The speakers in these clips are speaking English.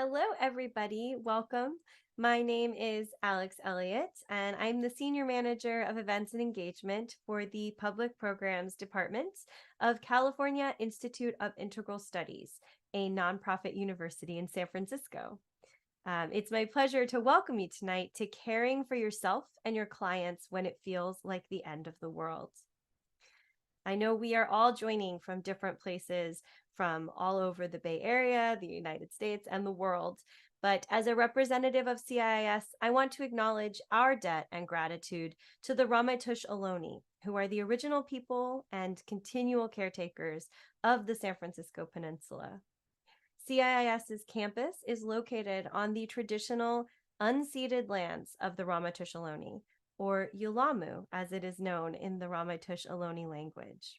Hello, everybody. Welcome. My name is Alex Elliott, and I'm the Senior Manager of Events and Engagement for the Public Programs Department of California Institute of Integral Studies, a nonprofit university in San Francisco. It's my pleasure to welcome you tonight to Caring for Yourself and Your Clients When It Feels Like the End of the World. I know we are all joining from different places from all over the Bay Area, the United States, and the world. But as a representative of CIIS, I want to acknowledge our debt and gratitude to the Ramaytush Ohlone, who are the original people and continual caretakers of the San Francisco Peninsula. CIIS's campus is located on the traditional unceded lands of the Ramaytush Ohlone, or Yulamu, as it is known in the Ramaytush Ohlone language.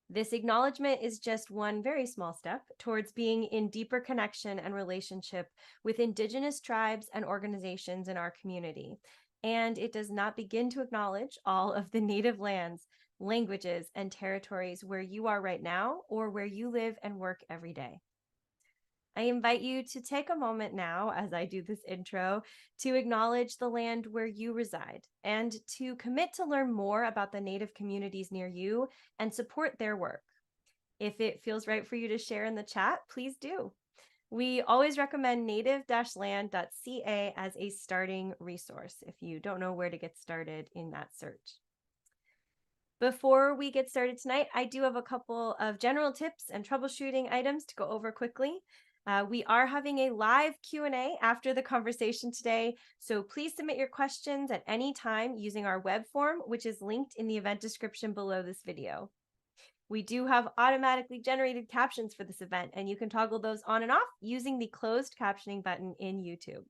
This acknowledgement is just one very small step towards being in deeper connection and relationship with Indigenous tribes and organizations in our community, and it does not begin to acknowledge all of the native lands, languages, and territories where you are right now or where you live and work every day. I invite you to take a moment now, as I do this intro, to acknowledge the land where you reside and to commit to learn more about the Native communities near you and support their work. If it feels right for you to share in the chat, please do. We always recommend native-land.ca as a starting resource if you don't know where to get started in that search. Before we get started tonight, I do have a couple of general tips and troubleshooting items to go over quickly. We are having a live Q&A after the conversation today, so please submit your questions at any time using our web form, which is linked in the event description below this video. We do have automatically generated captions for this event, and you can toggle those on and off using the closed captioning button in YouTube.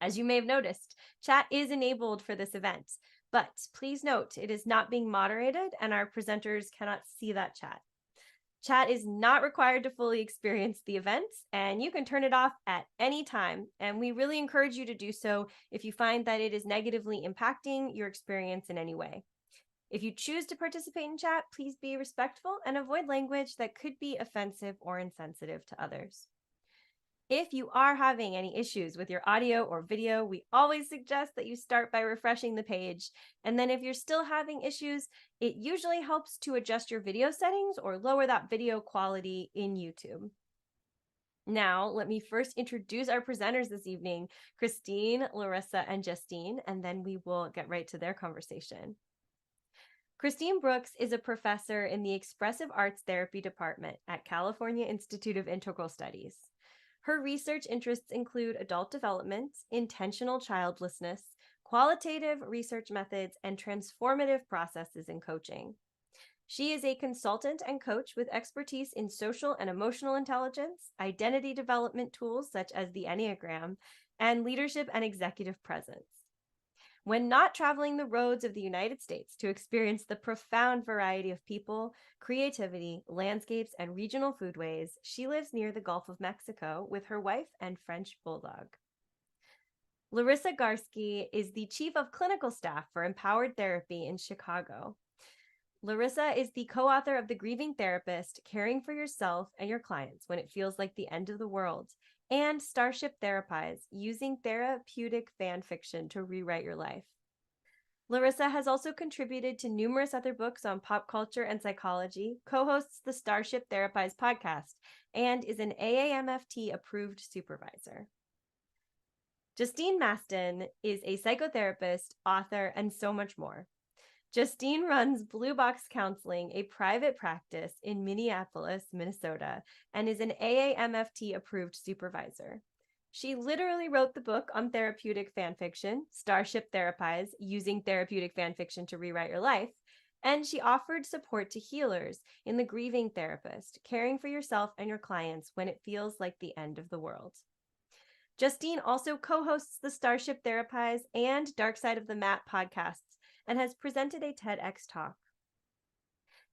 As you may have noticed, chat is enabled for this event, but please note it is not being moderated and our presenters cannot see that chat. Chat is not required to fully experience the events, and you can turn it off at any time. And we really encourage you to do so if you find that it is negatively impacting your experience in any way. If you choose to participate in chat, please be respectful and avoid language that could be offensive or insensitive to others. If you are having any issues with your audio or video, we always suggest that you start by refreshing the page. And then if you're still having issues, it usually helps to adjust your video settings or lower that video quality in YouTube. Now, let me first introduce our presenters this evening, Christine, Larissa, and Justine, and then we will get right to their conversation. Christine Brooks is a professor in the Expressive Arts Therapy department at California Institute of Integral Studies. Her research interests include adult development, intentional childlessness, qualitative research methods, and transformative processes in coaching. She is a consultant and coach with expertise in social and emotional intelligence, identity development tools such as the Enneagram, and leadership and executive presence. When not traveling the roads of the United States to experience the profound variety of people, creativity, landscapes, and regional foodways, she lives near the Gulf of Mexico with her wife and French bulldog. Larisa Garski is the Chief of Clinical Staff for Empowered Therapy in Chicago. Larisa is the co-author of the Grieving Therapist, Caring for Yourself and Your Clients When It Feels Like the End of the World, and Starship Therapize, Using Therapeutic Fan Fiction to Rewrite Your Life. Larisa has also contributed to numerous other books on pop culture and psychology, co-hosts the Starship Therapize podcast, and is an AAMFT-approved supervisor. Justine Mastin is a psychotherapist, author, and so much more. Justine runs Blue Box Counseling, a private practice in Minneapolis, Minnesota, and is an AAMFT-approved supervisor. She literally wrote the book on therapeutic fanfiction, Starship Therapize, Using Therapeutic Fanfiction to Rewrite Your Life, and she offered support to healers in the Grieving Therapist, Caring for Yourself and Your Clients When It Feels Like the End of the World. Justine also co-hosts the Starship Therapize and Dark Side of the Mat podcasts, and has presented a TEDx talk.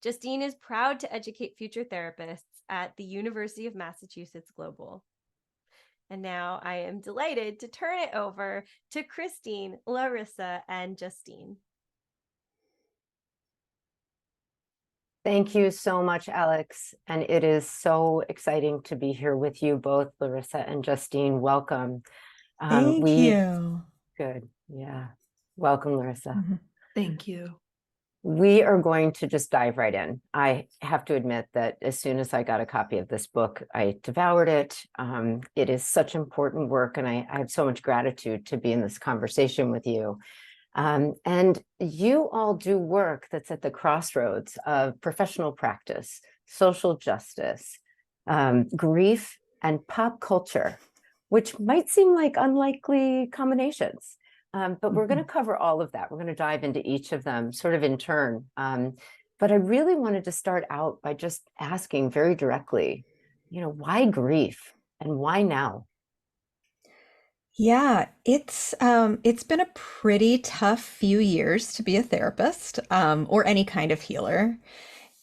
Justine is proud to educate future therapists at the University of Massachusetts Global. And now I am delighted to turn it over to Christine, Larissa, and Justine. Thank you so much, Alex. And it is so exciting to be here with you both, Larissa and Justine. Welcome. Thank We you. good. Yeah. Welcome, Larissa. Mhm. Thank you. We are going to just dive right in. I have to admit that as soon as I got a copy of this book, I devoured it. It is such important work, and I have so much gratitude to be in this conversation with you. And you all do work that's at the crossroads of professional practice, social justice, grief, and pop culture, which might seem like unlikely combinations. But we're going to cover all of that. We're going to dive into each of them sort of in turn. But I really wanted to start out by just asking very directly, why grief and why now? Yeah, it's been a pretty tough few years to be a therapist, or any kind of healer.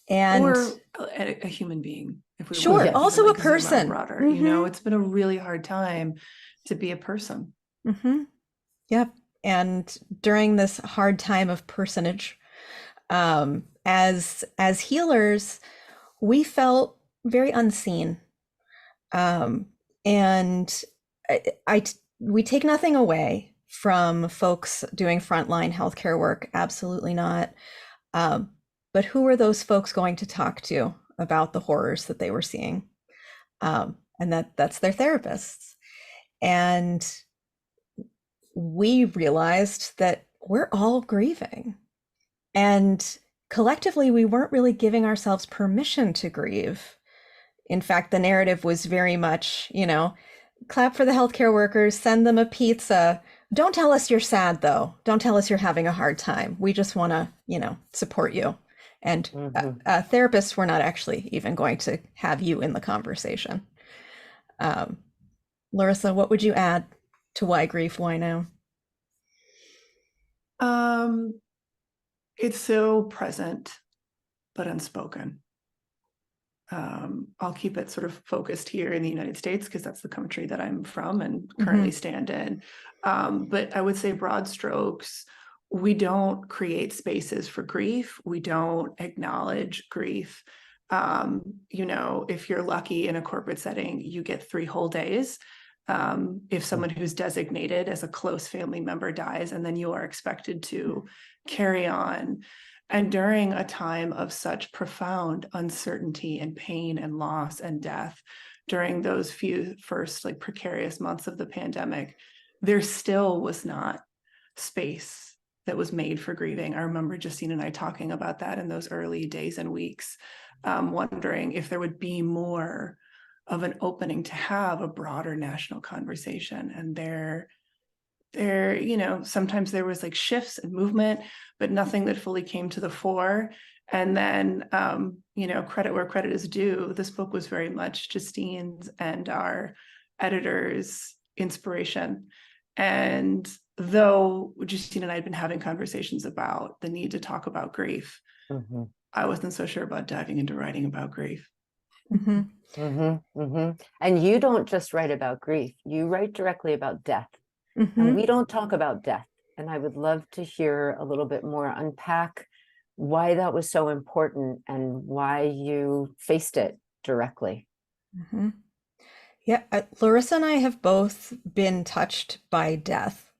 And Or a human being, if we want sure, to Yes. even also a like zoom out person. broader. Mm-hmm. It's been a really hard time to be a person. Mm-hmm. Yep. And during this hard time of personage, as healers, we felt very unseen. Um, and I, I, we take nothing away from folks doing frontline healthcare work. Absolutely not. Um, but who are those folks going to talk to about the horrors that they were seeing? And that's their therapists. And we realized that we're all grieving. And collectively, we weren't really giving ourselves permission to grieve. In fact, the narrative was very much, clap for the healthcare workers, send them a pizza. Don't tell us you're sad, though. Don't tell us you're having a hard time. We just want to, support you. And Mhm. therapists were not actually even going to have you in the conversation. Um, Larissa, what would you add to why grief, why now? Um, it's so present but unspoken. I'll keep it sort of focused here in the United States because that's the country that I'm from and Mm-hmm. currently stand in. But I would say broad strokes, we don't create spaces for grief. We don't acknowledge grief. If you're lucky in a corporate setting, you get 3 whole days. If someone who's designated as a close family member dies, and then you are expected to carry on. And during a time of such profound uncertainty and pain and loss and death, during those few first like precarious months of the pandemic, there still was not space that was made for grieving. I remember Justine and I talking about that in those early days and weeks, wondering if there would be more of an opening to have a broader national conversation. And sometimes there was like shifts and movement, but nothing that fully came to the fore. And then, credit where credit is due. This book was very much Justine's and our editor's inspiration. And though Justine and I had been having conversations about the need to talk about grief, Mhm. I wasn't so sure about diving into writing about grief. Mm-hmm. And you don't just write about grief, you write directly about death. And Mm-hmm. we don't talk about death. And I would love to hear a little bit more, unpack why that was so important and why you faced it directly. Mm-hmm. Yeah, Larissa and I have both been touched by death.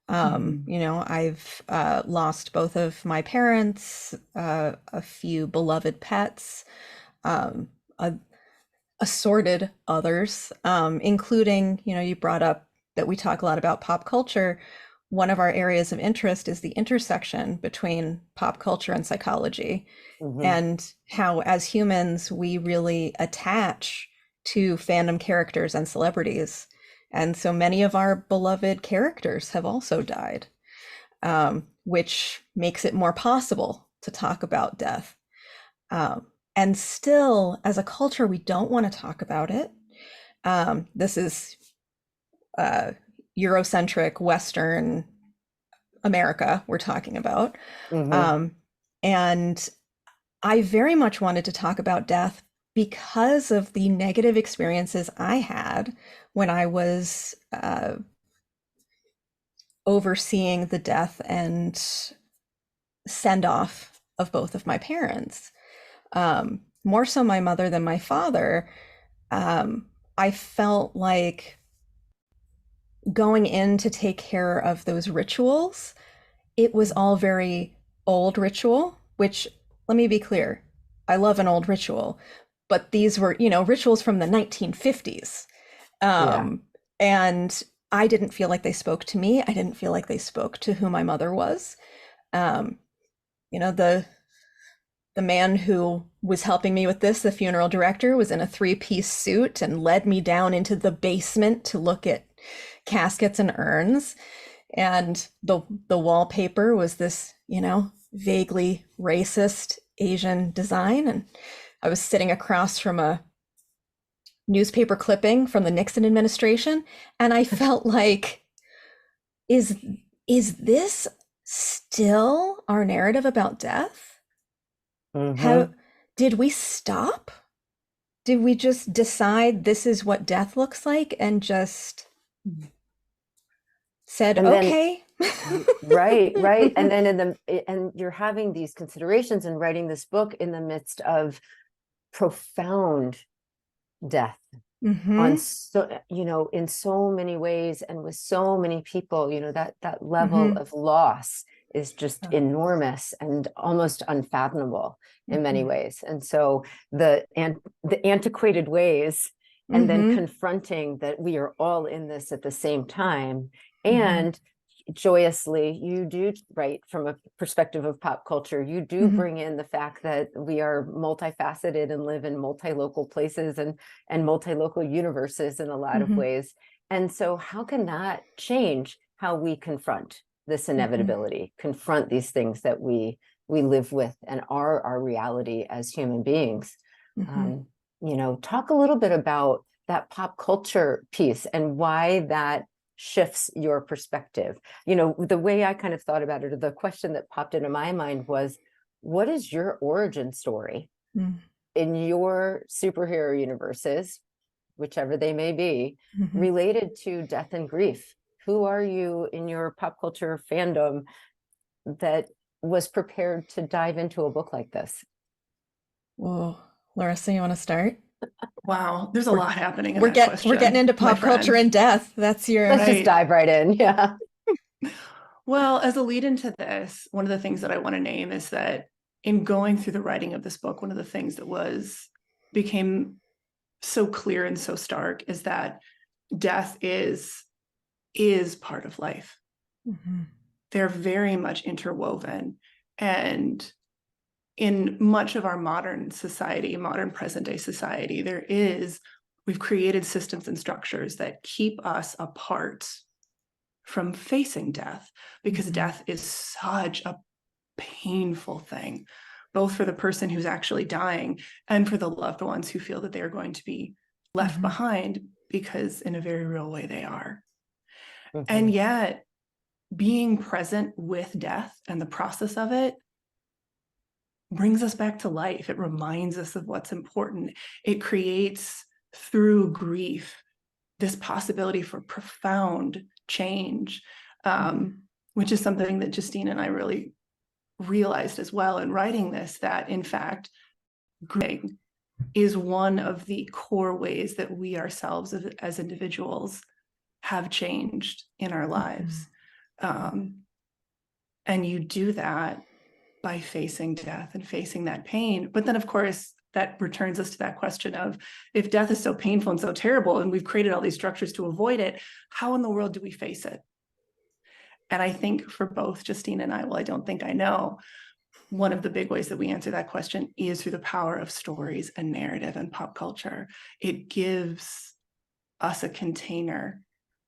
Mhm. I've lost both of my parents, a few beloved pets, um, a, assorted others, including, you brought up that we talk a lot about pop culture. One of our areas of interest is the intersection between pop culture and psychology, Mhm. and how, as humans, we really attach to fandom characters and celebrities. And so many of our beloved characters have also died, which makes it more possible to talk about death. And still, as a culture, we don't want to talk about it. This is uh, Eurocentric Western America we're talking about. Mhm. Um, and I very much wanted to talk about death because of the negative experiences I had when I was overseeing the death and send off of both of my parents. More so my mother than my father. I felt like going in to take care of those rituals, it was all very old ritual, which, let me be clear, I love an old ritual, but these were, rituals from the 1950s. Yeah. And I didn't feel like they spoke to me. I didn't feel like they spoke to who my mother was. Um, the man who was helping me with this, the funeral director, was in a three-piece suit and led me down into the basement to look at caskets and urns. And the wallpaper was this, vaguely racist Asian design. And I was sitting across from a newspaper clipping from the Nixon administration, and I felt like, is this still our narrative about death? Mhm. Did we stop? Did we just decide this is what death looks like and just said, And then, okay? right. And then and you're having these considerations and writing this book in the midst of profound death on in so many ways and with so many people, that level of loss is just enormous and almost unfathomable in many ways. And so the antiquated ways, and then confronting that we are all in this at the same time, and joyously, you do, right, from a perspective of pop culture, you do bring in the fact that we are multifaceted and live in multi-local places and multi-local universes in a lot of ways. And so how can that change how we confront this inevitability, confront these things that we live with and are our reality as human beings? Talk a little bit about that pop culture piece and why that shifts your perspective. The way I kind of thought about it, or the question that popped into my mind was, what is your origin story in your superhero universes, whichever they may be, related to death and grief? Who are you in your pop culture fandom that was prepared to dive into a book like this? Well, Larisa, you want to start? Wow, there's a lot happening in We're that question. We're getting into pop culture and death. That's your. Let's just dive right in. Yeah. Well, as a lead into this, one of the things that I want to name is that in going through the writing of this book, one of the things that became so clear and so stark is that death is part of life. They're very much interwoven. And in much of our modern society, modern present day society, we've created systems and structures that keep us apart from facing death, because death is such a painful thing, both for the person who's actually dying and for the loved ones who feel that they are going to be left behind, because in a very real way they are. And yet, being present with death and the process of it brings us back to life. It reminds us of what's important. It creates, through grief, this possibility for profound change, which is something that Justine and I really realized as well in writing this, that in fact, grieving is one of the core ways that we ourselves as individuals have changed in our lives. And you do that by facing death and facing that pain. But then, of course, that returns us to that question of, if death is so painful and so terrible, and we've created all these structures to avoid it, how in the world do we face it? And I think for both Justine and I, well, I don't think I know, one of the big ways that we answer that question is through the power of stories and narrative and pop culture. It gives us a container,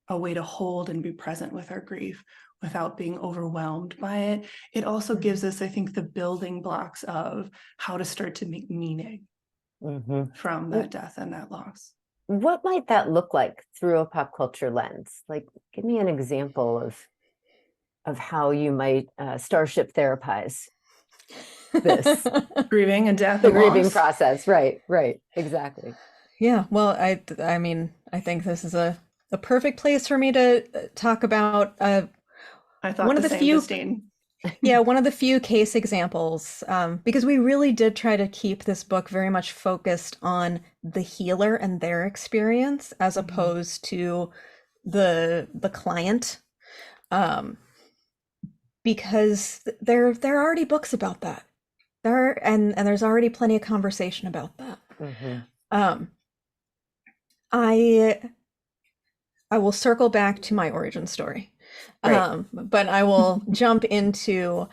a way to hold and be present with our grief without being overwhelmed by it. It also gives us, I think, the building blocks of how to start to make meaning from that death and that loss. What might that look like through a pop culture lens? Like, give me an example of how you might starship therapize this. Grieving and death, the and grieving loss. process. Right, exactly. Yeah, well, I mean, I think this is a perfect place for me to talk about I thought one the of the same, few Justine. Yeah, one of the few case examples, because we really did try to keep this book very much focused on the healer and their experience as opposed to the client, because there are already books about that. And there's already plenty of conversation about that. Um, I will circle back to my origin story, Right. but I will jump into.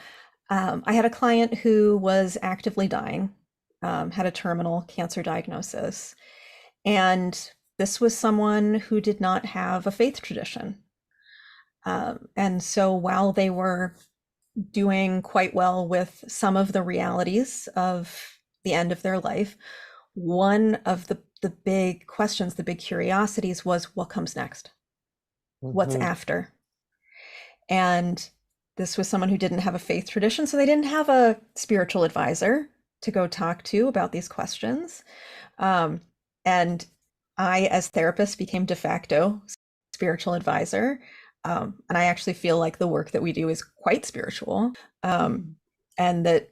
I had a client who was actively dying, had a terminal cancer diagnosis, and this was someone who did not have a faith tradition. And so while they were doing quite well with some of the realities of the end of their life, one of the big questions, the big curiosities was, what comes next? What's after? And this was someone who didn't have a faith tradition, so they didn't have a spiritual advisor to go talk to about these questions. And I, as therapist, became de facto spiritual advisor. And I actually feel like the work that we do is quite spiritual, and that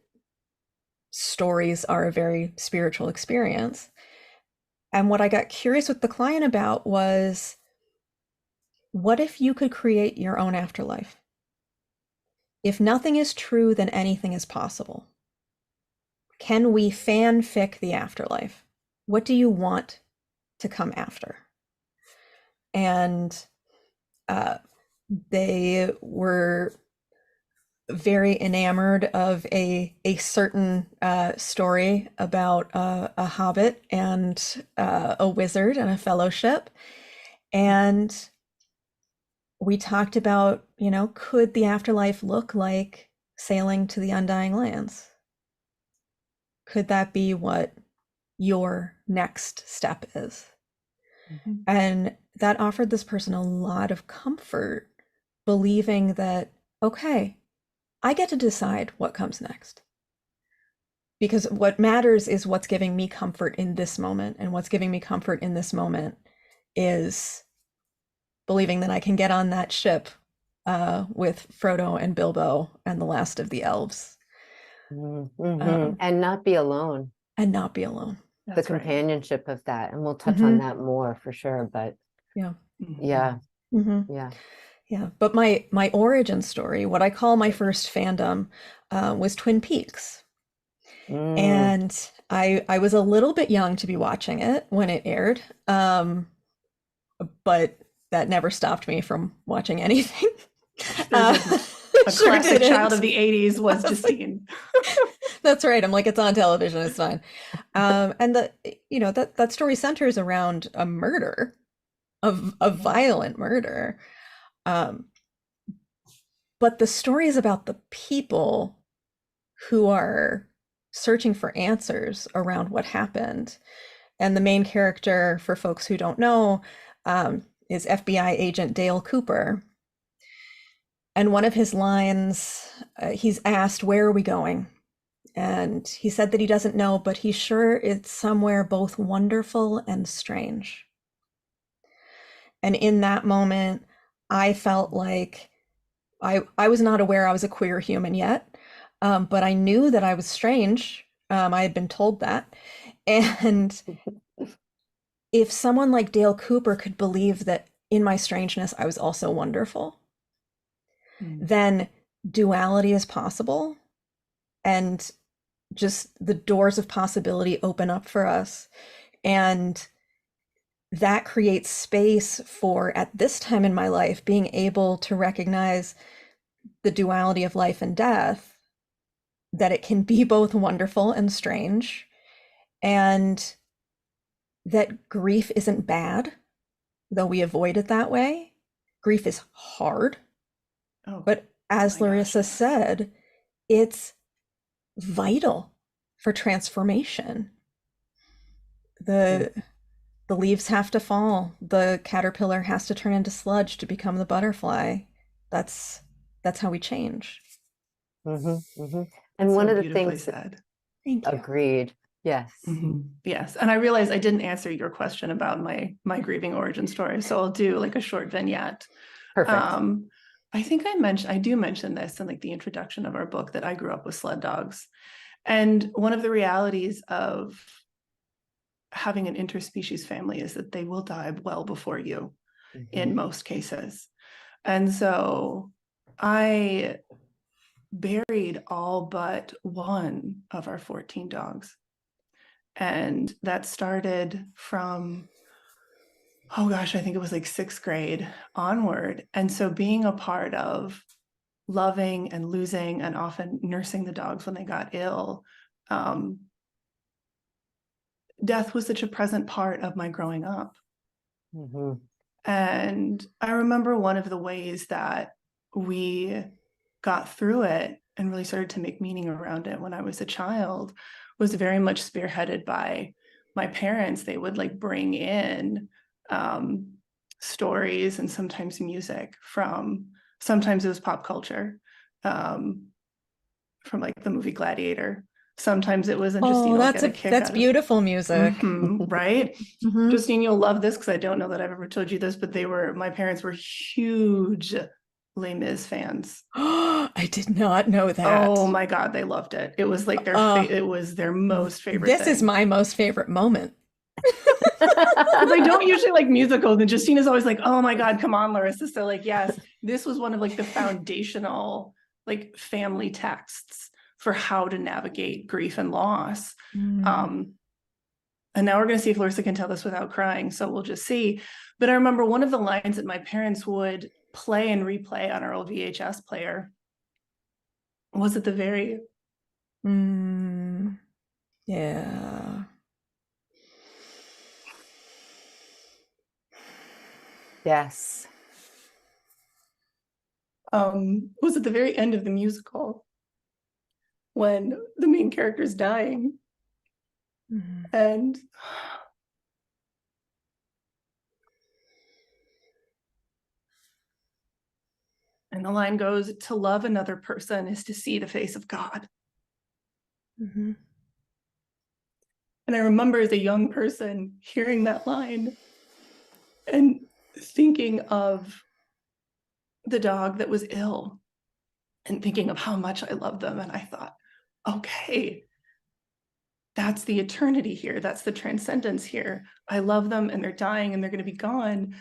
stories are a very spiritual experience. And what I got curious with the client about was, what if you could create your own afterlife? If nothing is true, then anything is possible. Can we fanfic the afterlife? What do you want to come after? And they were very enamored of a certain story about a hobbit and a wizard and a fellowship. And we talked about, could the afterlife look like sailing to the undying lands? Could that be what your next step is? And that offered this person a lot of comfort, believing that, okay, I get to decide what comes next. Because what matters is what's giving me comfort in this moment. And what's giving me comfort in this moment is believing that I can get on that ship with Frodo and Bilbo and the last of the elves. And not be alone. And not be alone. That's the companionship of that. And we'll touch on that more for sure. But yeah. But my origin story, what I call my first fandom, was Twin Peaks. And I was a little bit young to be watching it when it aired. But that never stopped me from watching anything. A classic child of the 80s was Justine. That's right. I'm like, it's on television, it's fine. And that story centers around a murder, a violent murder. But the story is about the people who are searching for answers around what happened. And the main character, for folks who don't know, is FBI agent Dale Cooper. And one of his lines, he's asked, where are we going? And he said that he doesn't know, but he's sure it's somewhere both wonderful and strange. And in that moment, I felt like I was not aware I was a queer human yet, but I knew that I was strange. I had been told that. And if someone like Dale Cooper could believe that in my strangeness, I was also wonderful, then duality is possible. And just the doors of possibility open up for us. And that creates space for, at this time in my life, being able to recognize the duality of life and death, that it can be both wonderful and strange, and that grief isn't bad, though we avoid it that way. Grief is hard. But as Larisa said, it's vital for transformation. The leaves have to fall. The caterpillar has to turn into sludge to become the butterfly. That's how we change. And so one of the things said. Thank you. Agreed. Yes. Yes. And I realized I didn't answer your question about my grieving origin story. So I'll do like a short vignette. Perfect. I think I do mention this in like the introduction of our book, that I grew up with sled dogs. And one of the realities of having an interspecies family is that they will die well before you in most cases. And so I buried all but one of our 14 dogs. And that started from, oh gosh, I think it was like 6th grade onward. And so being a part of loving and losing and often nursing the dogs when they got ill, death was such a present part of my growing up. And I remember one of the ways that we got through it and really started to make meaning around it when I was a child was very much spearheaded by my parents. They would like bring in stories and sometimes music from, sometimes it was pop culture, from like the movie Gladiator. Sometimes it was, and Justine, that's beautiful music. Right? Justine, you'll love this because I don't know that I've ever told you this, but my parents were huge Les Mis fans. I did not know that. Oh my God, they loved it. It was like it was their most favorite This thing. is my most favorite moment. I don't usually like musicals, and Justine is always like, oh my God, come on, Larisa. So like, yes, this was one of like the foundational like family texts for how to navigate grief and loss. And now we're going to see if Larisa can tell this without crying. So we'll just see. But I remember one of the lines that my parents would play and replay on our old VHS player was at the very... Yeah. Yes. Was at the very end of the musical when the main character is dying. And the line goes, to love another person is to see the face of God. And I remember as a young person hearing that line and thinking of the dog that was ill and thinking of how much I love them. And I thought, okay, that's the eternity here. That's the transcendence here. I love them and they're dying and they're going to be gone.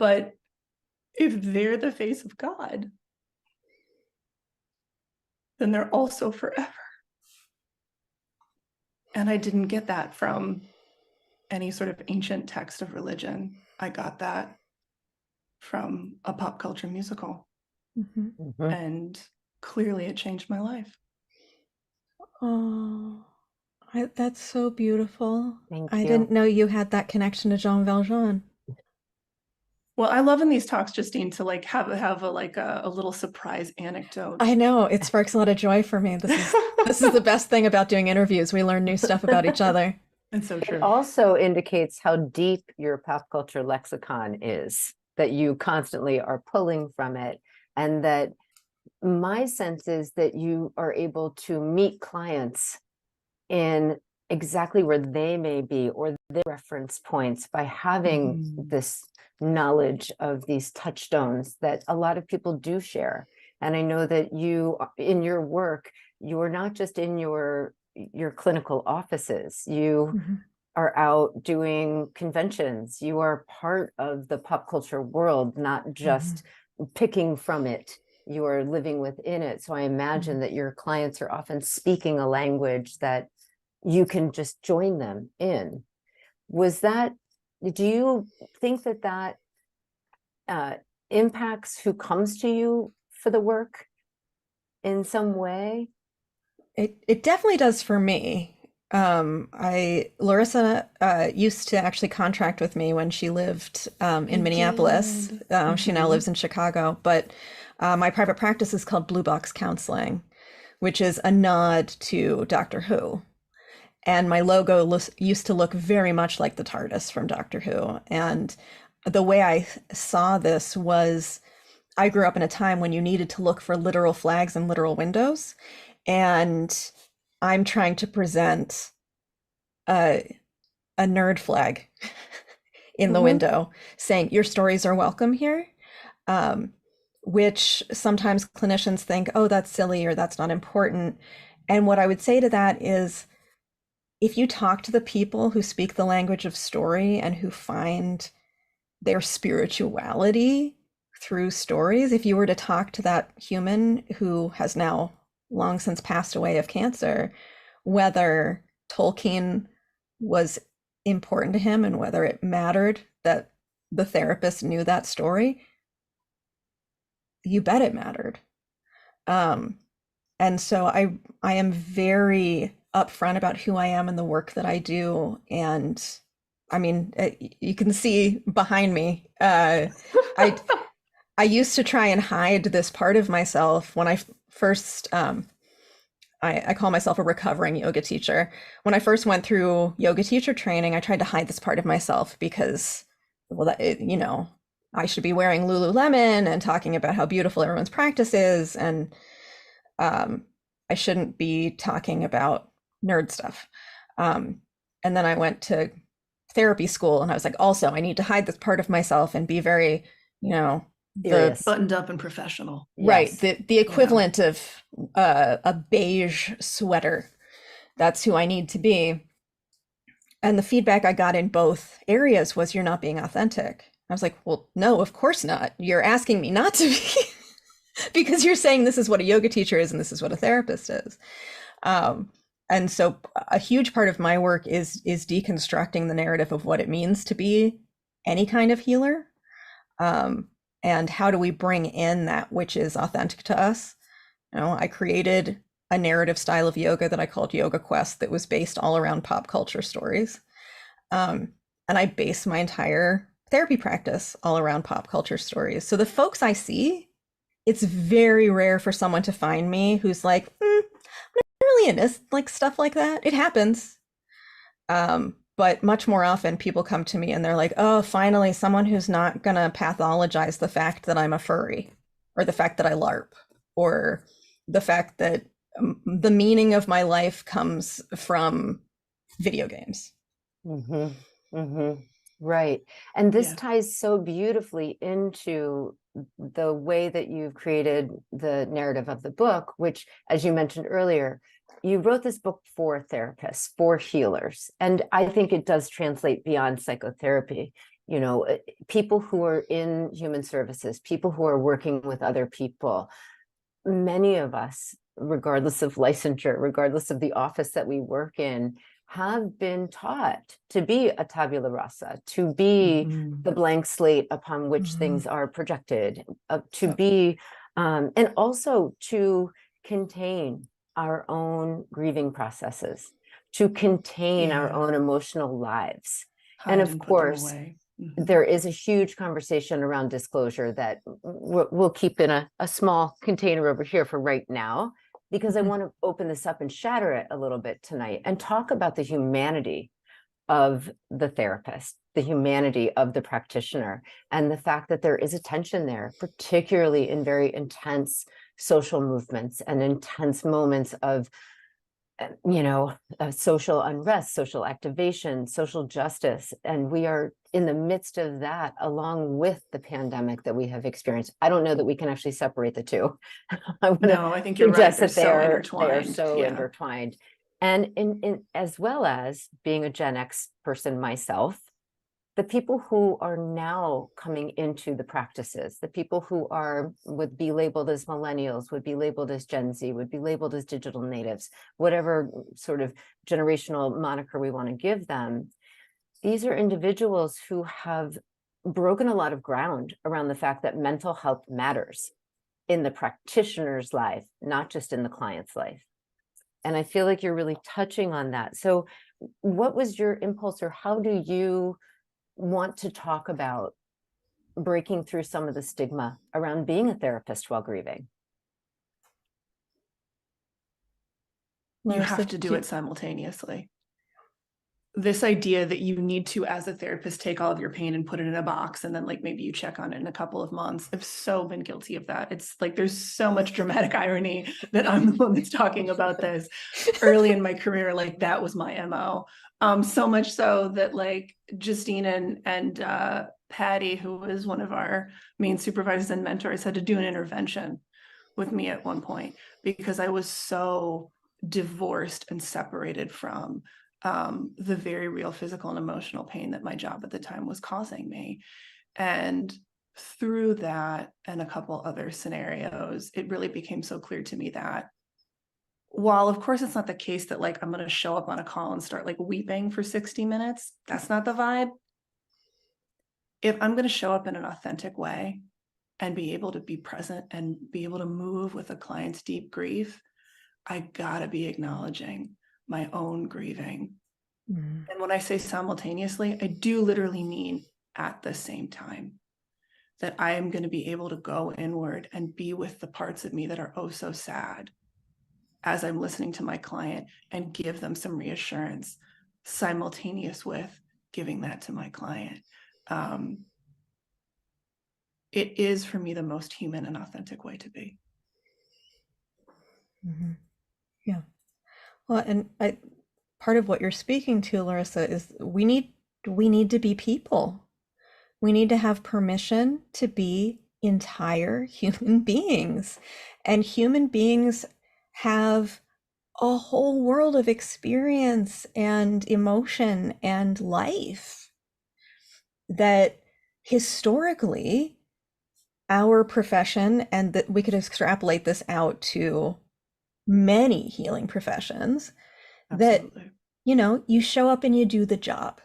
But if they're the face of God, then they're also forever. And I didn't get that from any sort of ancient text of religion. I got that from a pop culture musical. And clearly it changed my life. Oh, that's so beautiful. Thank I you. didn't know you had that connection to Jean Valjean. Well, I love in these talks, Justine, to like have a little surprise anecdote. I know, it sparks a lot of joy for me. This is the best thing about doing interviews. We learn new stuff about each other. It's so true. It also indicates how deep your pop culture lexicon is, that you constantly are pulling from it. And that my sense is that you are able to meet clients in exactly where they may be or their reference points by having this knowledge of these touchstones that a lot of people do share. And I know that you, in your work, you're not just in your clinical offices. You are out doing conventions. You are part of the pop culture world, not just picking from it. You are living within it. So I imagine that your clients are often speaking a language that you can just join them in. Do you think that impacts who comes to you for the work in some way? It definitely does for me. Larisa used to actually contract with me when she lived in Minneapolis. She now lives in Chicago, but my private practice is called Blue Box Counseling, which is a nod to Doctor Who. And my logo used to look very much like the TARDIS from Doctor Who. And the way I saw this was, I grew up in a time when you needed to look for literal flags and literal windows. And I'm trying to present a nerd flag in the window saying, your stories are welcome here. which sometimes clinicians think, oh, that's silly or that's not important. And what I would say to that is, if you talk to the people who speak the language of story and who find their spirituality through stories, if you were to talk to that human who has now long since passed away of cancer, whether Tolkien was important to him and whether it mattered that the therapist knew that story, you bet it mattered. And so I am very upfront about who I am and the work that I do. And I mean, you can see behind me, I used to try and hide this part of myself when I first, I call myself a recovering yoga teacher. When I first went through yoga teacher training, I tried to hide this part of myself because, well, I should be wearing Lululemon and talking about how beautiful everyone's practice is. And I shouldn't be talking about nerd stuff. And then I went to therapy school and I was like, also, I need to hide this part of myself and be very, buttoned up and professional. Right. Yes. The equivalent of a beige sweater. That's who I need to be. And the feedback I got in both areas was, you're not being authentic. I was like, well, no, of course not. You're asking me not to be because you're saying this is what a yoga teacher is and this is what a therapist is. And so a huge part of my work is deconstructing the narrative of what it means to be any kind of healer. And how do we bring in that which is authentic to us? I created a narrative style of yoga that I called Yoga Quest that was based all around pop culture stories. And I base my entire therapy practice all around pop culture stories. So the folks I see, it's very rare for someone to find me who's like, I'm not really into like stuff like that. It happens. But much more often people come to me and they're like, oh, finally, someone who's not gonna pathologize the fact that I'm a furry, or the fact that I LARP, or the fact that the meaning of my life comes from video games. Mm-hmm. Mm-hmm. Right. And this ties so beautifully into the way that you've created the narrative of the book, which, as you mentioned earlier, you wrote this book for therapists, for healers. And I think it does translate beyond psychotherapy. People who are in human services, people who are working with other people, many of us, regardless of licensure, regardless of the office that we work in, have been taught to be a tabula rasa, to be the blank slate upon which things are projected, to be, and also to contain our own grieving processes, to contain our own emotional lives. And of course, there is a huge conversation around disclosure that we'll keep in a small container over here for right now, because I want to open this up and shatter it a little bit tonight and talk about the humanity of the therapist, the humanity of the practitioner, and the fact that there is a tension there, particularly in very intense social movements and intense moments of, social unrest, social activation, social justice. And we are in the midst of that, along with the pandemic that we have experienced. I don't know that we can actually separate the two. I think you're right. They're so intertwined. They are so intertwined. And in as well as being a Gen X person myself, the people who are now coming into the practices, the people who would be labeled as millennials, would be labeled as Gen Z, would be labeled as digital natives, whatever sort of generational moniker we want to give them. These are individuals who have broken a lot of ground around the fact that mental health matters in the practitioner's life, not just in the client's life. And I feel like you're really touching on that. So what was your impulse, or how do you want to talk about breaking through some of the stigma around being a therapist while grieving? You have to do it simultaneously. This idea that you need to, as a therapist, take all of your pain and put it in a box, and then maybe you check on it in a couple of months. I've so been guilty of that. It's like there's so much dramatic irony that I'm the one that's talking about this. Early in my career, that was my MO. So much so that like Justine and Patty, who was one of our main supervisors and mentors, had to do an intervention with me at one point because I was so divorced and separated from the very real physical and emotional pain that my job at the time was causing me. And through that and a couple other scenarios, it really became so clear to me that while of course it's not the case that like I'm going to show up on a call and start like weeping for 60 minutes, that's not the vibe. If I'm going to show up in an authentic way and be able to be present and be able to move with a client's deep grief, I gotta be acknowledging my own grieving. And when I say simultaneously, I do literally mean at the same time, that I am going to be able to go inward and be with the parts of me that are oh so sad as I'm listening to my client and give them some reassurance simultaneous with giving that to my client. It is for me the most human and authentic way to be. Mm-hmm. Yeah. Well, and part of what you're speaking to, Larisa, is we need to be people. We need to have permission to be entire human beings. And human beings have a whole world of experience and emotion and life that historically our profession, and that we could extrapolate this out to many healing professions, Absolutely. that, you know, you show up and you do the job,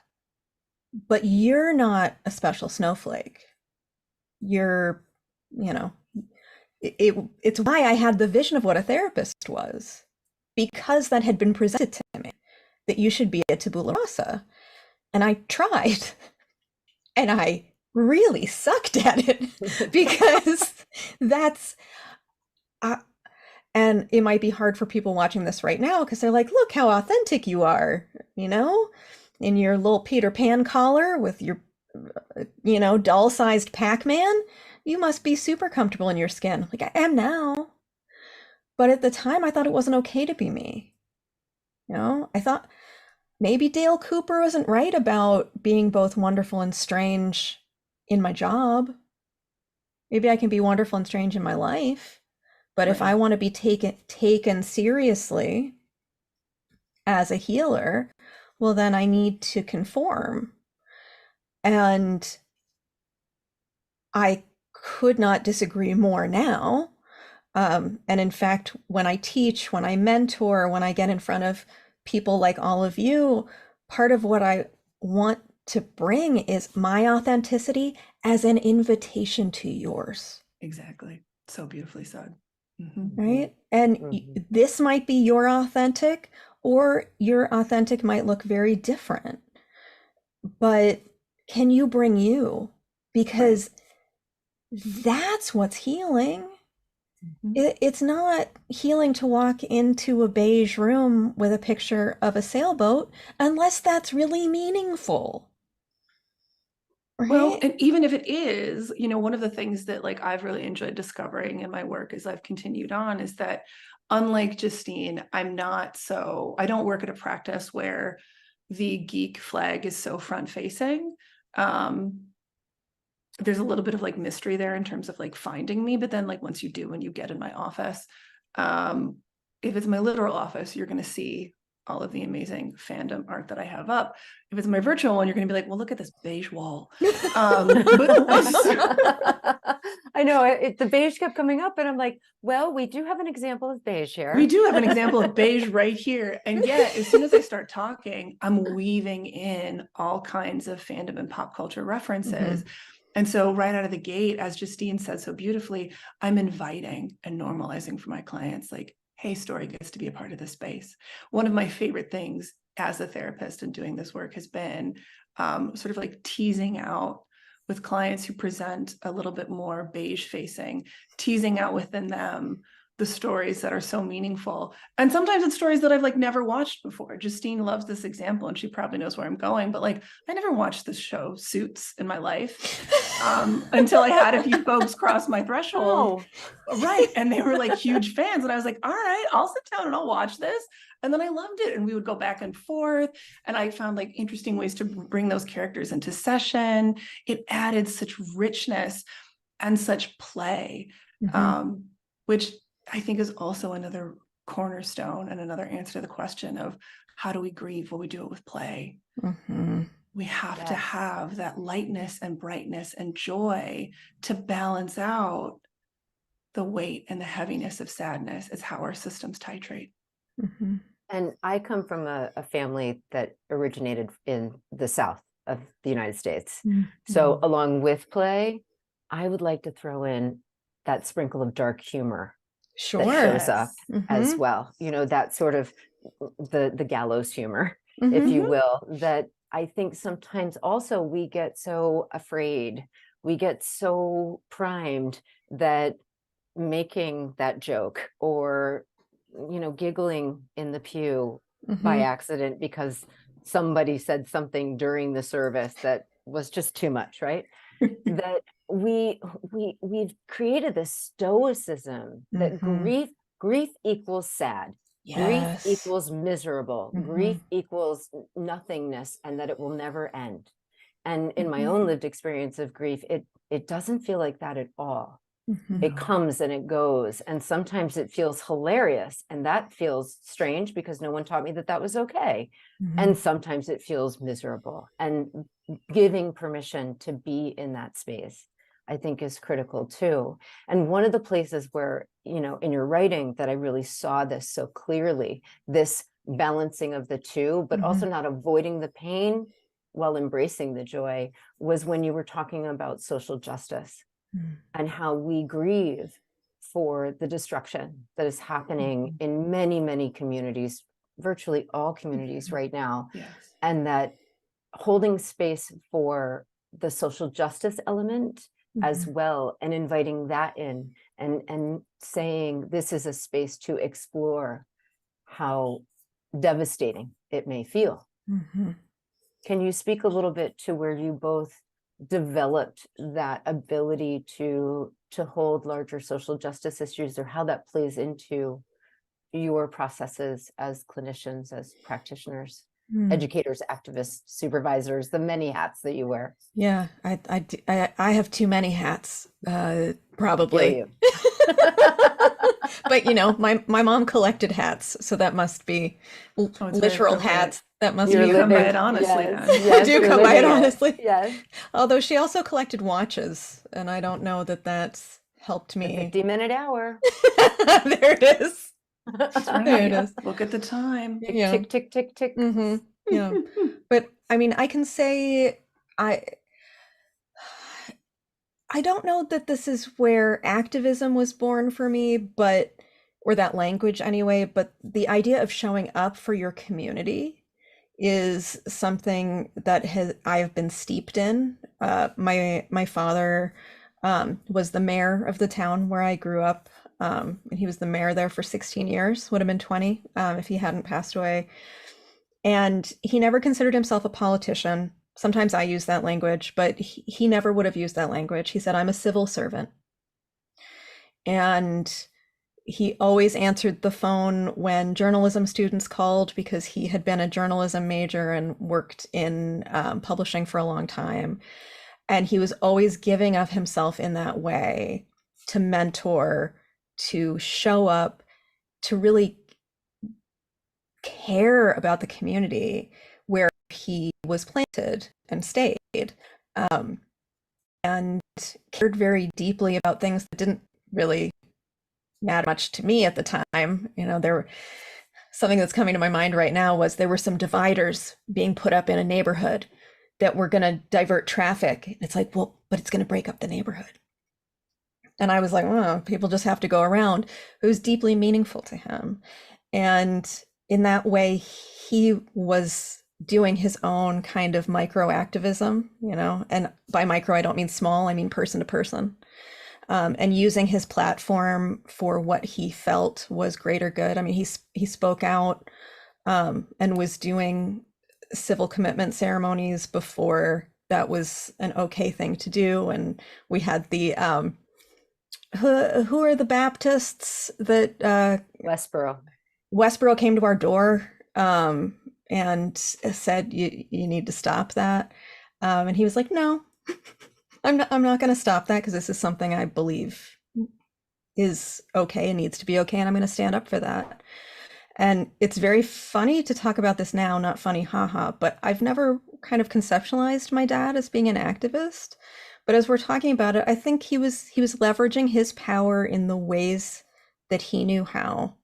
but you're not a special snowflake. You're, you know, it's why I had the vision of what a therapist was, because that had been presented to me, that you should be a tabula rasa. And I tried, and I really sucked at it because that's, and it might be hard for people watching this right now because they're like, look how authentic you are, you know, in your little Peter Pan collar with your, you know, doll-sized Pac-Man. You must be super comfortable in your skin. Like, I am now. But at the time, I thought it wasn't okay to be me. You know, I thought maybe Dale Cooper wasn't right about being both wonderful and strange in my job. Maybe I can be wonderful and strange in my life. But if I want to be taken seriously as a healer, well, then I need to conform. And I could not disagree more now. And in fact, when I teach, when I mentor, when I get in front of people like all of you, part of what I want to bring is my authenticity as an invitation to yours. Exactly. So beautifully said. Right? And this might be your authentic, or your authentic might look very different. But can you bring you? Because that's what's healing. It's not healing to walk into a beige room with a picture of a sailboat unless that's really meaningful. Right? Well, and even if it is, you know, one of the things that like I've really enjoyed discovering in my work as I've continued on is that unlike Justine, I don't work at a practice where the geek flag is so front facing. There's a little bit of like mystery there in terms of like finding me, but then like once you do, when you get in my office, if it's my literal office, you're going to see all of the amazing fandom art that I have up. If it's my virtual one, you're going to be like, well, look at this beige wall. I know the beige kept coming up, and I'm like, well, we do have an example of beige here. We do have an example of beige right here. And yet, as soon as I start talking, I'm weaving in all kinds of fandom and pop culture references. And so right out of the gate, as Justine said so beautifully, I'm inviting and normalizing for my clients, like, hey, story gets to be a part of this space. One of my favorite things as a therapist and doing this work has been sort of like teasing out with clients who present a little bit more beige facing, teasing out within them the stories that are so meaningful. And sometimes it's stories that I've like never watched before. Justine loves this example and she probably knows where I'm going, but like I never watched this show Suits in my life until I had a few folks cross my threshold. Oh, Right. And they were like huge fans. And I was like, all right, I'll sit down and I'll watch this. And then I loved it. And we would go back and forth. And I found like interesting ways to bring those characters into session. It added such richness and such play, which I think is also another cornerstone and another answer to the question of how do we grieve? Well, we do it with play. We have to have that lightness and brightness and joy to balance out the weight and the heaviness of sadness. It's how our systems titrate. And I come from a family that originated in the South of the United States. So along with play, I would like to throw in that sprinkle of dark humor that shows up as well. You know, that sort of the gallows humor, if you will, that I think sometimes also we get so afraid, we get so primed that making that joke or, you know, giggling in the pew by accident because somebody said something during the service that was just too much, right? That we've created this stoicism that grief equals sad. Grief equals miserable. Grief equals nothingness, and that it will never end. And in my own lived experience of grief, it doesn't feel like that at all. It comes and it goes, and sometimes it feels hilarious, and that feels strange because no one taught me that that was okay. And sometimes it feels miserable, and giving permission to be in that space, I think, is critical too. And one of the places where, you know, in your writing that I really saw this so clearly, this balancing of the two, but also not avoiding the pain while embracing the joy, was when you were talking about social justice and how we grieve for the destruction that is happening in many, many communities, virtually all communities right now. And that holding space for the social justice element as well, and inviting that in, and saying this is a space to explore how devastating it may feel. Can you speak a little bit to where you both developed that ability to hold larger social justice issues, or how that plays into your processes as clinicians, as practitioners, educators, activists, supervisors, the many hats that you wear? Yeah, I have too many hats, probably. But you know, my mom collected hats, so that must be literal hats. That must be. You come by it honestly. I do come by it honestly. Yes. Although she also collected watches, and I don't know that that's helped me. 50-minute hour. There it is. That's right. There it is. Look at the time. Tick, tick, tick, tick, tick. Yeah. But I mean, I can say I don't know that this is where activism was born for me, but, or that language anyway, but the idea of showing up for your community is something that I've been steeped in. My father was the mayor of the town where I grew up. And he was the mayor there for 16 years, would have been 20 if he hadn't passed away. And he never considered himself a politician. Sometimes I use that language, but he never would have used that language. He said, I'm a civil servant. And he always answered the phone when journalism students called, because he had been a journalism major and worked in publishing for a long time. And he was always giving of himself in that way to mentor, to show up, to really care about the community where he was planted and stayed, and cared very deeply about things that didn't really matter much to me at the time. You know, something that's coming to my mind right now was there were some dividers being put up in a neighborhood that were going to divert traffic. It's like, well, but it's going to break up the neighborhood. And I was like, oh, people just have to go around. It was deeply meaningful to him. And in that way, he was doing his own kind of micro activism, you know, and by micro, I don't mean small, I mean person to person. and using his platform for what he felt was greater good. I mean, he spoke out and was doing civil commitment ceremonies before that was an okay thing to do. And we had the who are the Baptists that Westboro came to our door and said you need to stop that. And he was like, no, I'm not going to stop that because this is something I believe is okay and needs to be okay, and I'm going to stand up for that. And it's very funny to talk about this now, not funny, haha, but I've never kind of conceptualized my dad as being an activist. But as we're talking about it, I think he was leveraging his power in the ways that he knew how.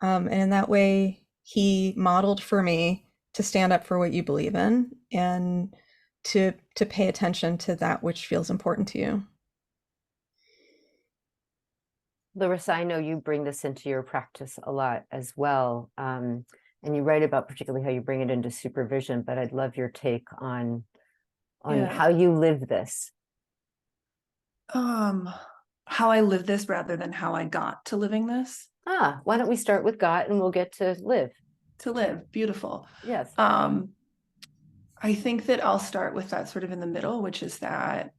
And in that way, he modeled for me to stand up for what you believe in and to pay attention to that which feels important to you. Larisa, I know you bring this into your practice a lot as well. And you write about particularly how you bring it into supervision, but I'd love your take on how you live this. How I live this rather than how I got to living this. Why don't we start with got and we'll get to live. To live, beautiful. Yes. I think that I'll start with that sort of in the middle, which is that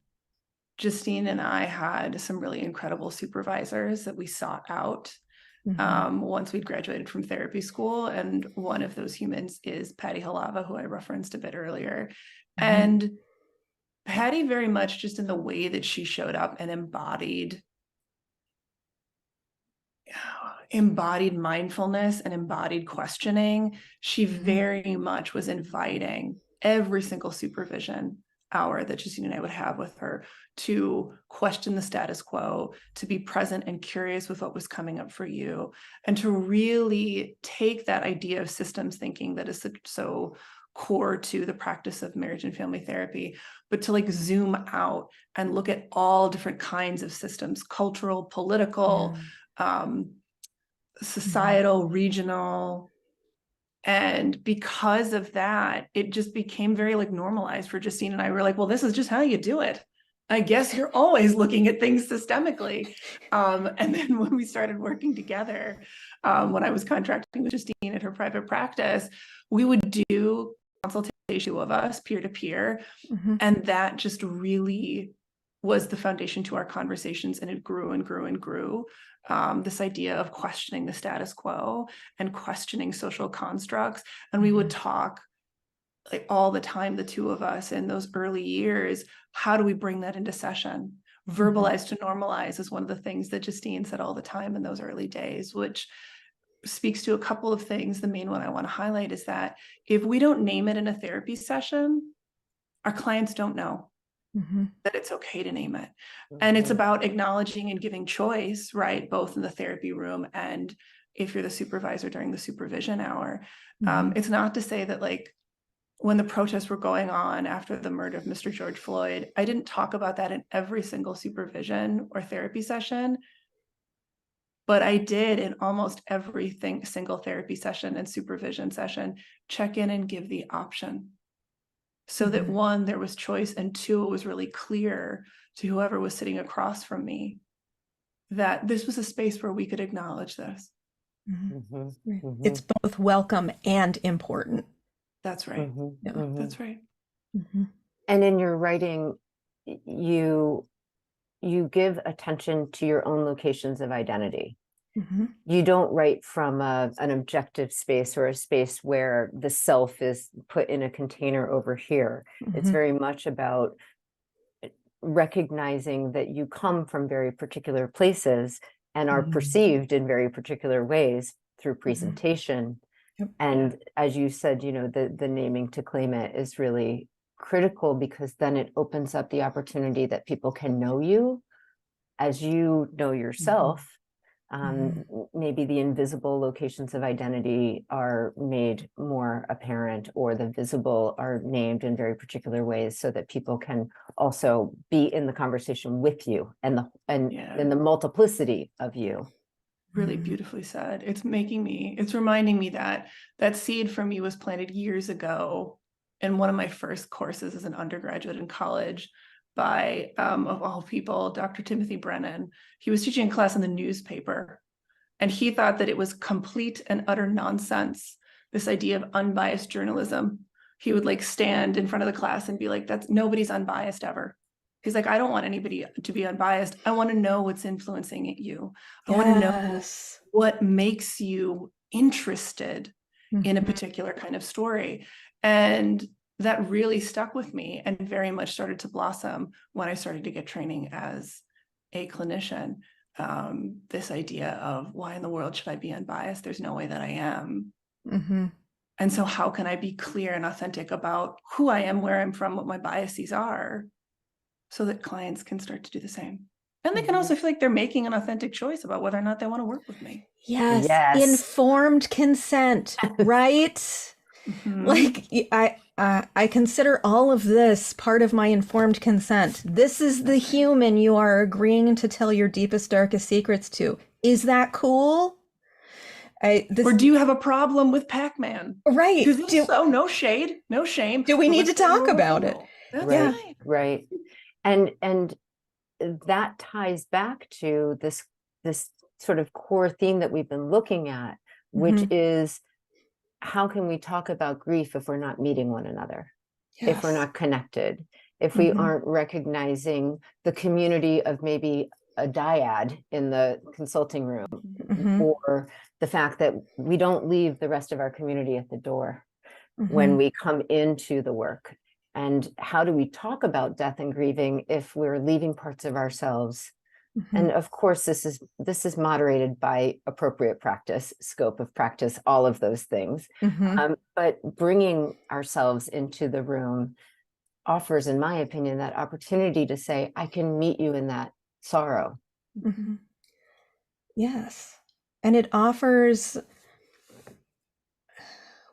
Justine and I had some really incredible supervisors that we sought out once we'd graduated from therapy school. And one of those humans is Patty Halava, who I referenced a bit earlier. And Patty very much just in the way that she showed up and embodied mindfulness and embodied questioning. She very much was inviting every single supervision hour that Justine and I would have with her to question the status quo, to be present and curious with what was coming up for you, and to really take that idea of systems thinking that is so core to the practice of marriage and family therapy, but to like zoom out and look at all different kinds of systems, cultural, political, societal, regional. And because of that, it just became very like normalized for Justine and I. Were like, well, this is just how you do it. I guess you're always looking at things systemically. And then when we started working together, when I was contracting with Justine at her private practice, we would do consultation of us peer-to-peer. And that just really was the foundation to our conversations, and it grew and grew and grew. This idea of questioning the status quo and questioning social constructs. And we would talk like all the time, the two of us in those early years, how do we bring that into session? Verbalize to normalize is one of the things that Justine said all the time in those early days, which speaks to a couple of things. The main one I want to highlight is that if we don't name it in a therapy session, our clients don't know that it's okay to name it. And it's about acknowledging and giving choice, right? Both in the therapy room and if you're the supervisor during the supervision hour. It's not to say that like when the protests were going on after the murder of Mr. George Floyd, I didn't talk about that in every single supervision or therapy session, but I did in almost every single therapy session and supervision session, check in and give the option. So that one, there was choice, and two, it was really clear to whoever was sitting across from me that this was a space where we could acknowledge this. It's both welcome and important. That's right. That's right. And in your writing, you give attention to your own locations of identity. You don't write from an objective space or a space where the self is put in a container over here. It's very much about recognizing that you come from very particular places and are perceived in very particular ways through presentation. And as you said, you know, the naming to claim it is really critical, because then it opens up the opportunity that people can know you as you know yourself. Maybe the invisible locations of identity are made more apparent, or the visible are named in very particular ways, so that people can also be in the conversation with you and the multiplicity of you. Really beautifully said. It's reminding me that that seed for me was planted years ago in one of my first courses as an undergraduate in college. by, of all people, Dr. Timothy Brennan. He was teaching a class in the newspaper, and he thought that it was complete and utter nonsense, this idea of unbiased journalism. He would like stand in front of the class and be like, "That's nobody's unbiased ever." He's like, "I don't want anybody to be unbiased. I want to know what's influencing you. I want to know what makes you interested in a particular kind of story." And that really stuck with me and very much started to blossom when I started to get training as a clinician. This idea of, why in the world should I be unbiased? There's no way that I am. And so how can I be clear and authentic about who I am, where I'm from, what my biases are, so that clients can start to do the same? And they can also feel like they're making an authentic choice about whether or not they want to work with me. Yes. Informed consent, right? Like I consider all of this part of my informed consent. This is the human you are agreeing to tell your deepest, darkest secrets to. Is that cool? Or do you have a problem with Pac-Man? Right. So no shade, no shame. Do we need to talk about it? That's right. Right. And that ties back to this sort of core theme that we've been looking at, which is, how can we talk about grief if we're not meeting one another? If we're not connected, if we aren't recognizing the community of maybe a dyad in the consulting room, or the fact that we don't leave the rest of our community at the door when we come into the work. And how do we talk about death and grieving if we're leaving parts of ourselves? And of course, this is moderated by appropriate practice, scope of practice, all of those things. But bringing ourselves into the room offers, in my opinion, that opportunity to say, I can meet you in that sorrow. Yes. And it offers,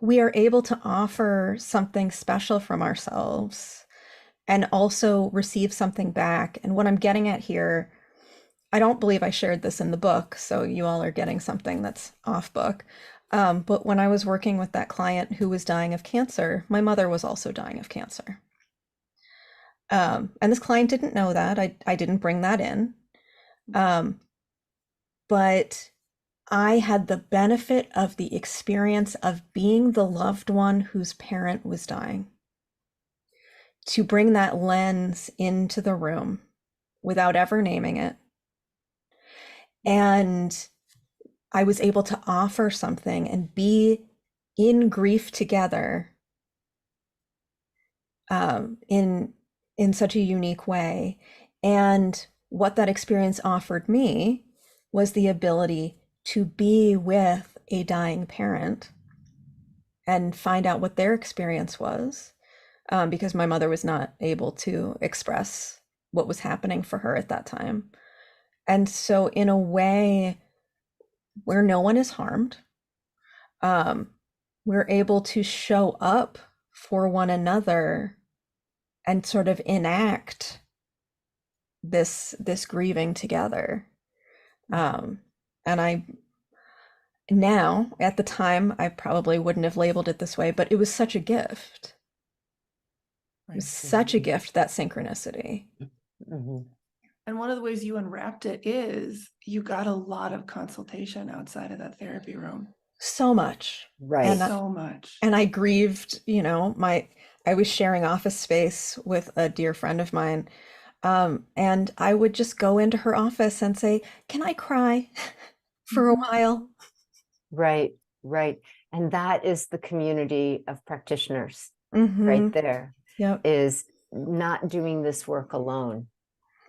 we are able to offer something special from ourselves and also receive something back. And what I'm getting at here, I don't believe I shared this in the book, so you all are getting something that's off book. But when I was working with that client who was dying of cancer, my mother was also dying of cancer. And this client didn't know that. I didn't bring that in. But I had the benefit of the experience of being the loved one whose parent was dying, to bring that lens into the room without ever naming it. And I was able to offer something and be in grief together in such a unique way. And what that experience offered me was the ability to be with a dying parent and find out what their experience was, because my mother was not able to express what was happening for her at that time. And so in a way where no one is harmed, we're able to show up for one another and sort of enact this grieving together. And now, at the time, I probably wouldn't have labeled it this way, but it was such a gift. It was such a gift, that synchronicity. And one of the ways you unwrapped it is you got a lot of consultation outside of that therapy room. So much. Right. And so much. And I grieved, I was sharing office space with a dear friend of mine. And I would just go into her office and say, "Can I cry for a while?" Right. And that is the community of practitioners right there. Is not doing this work alone.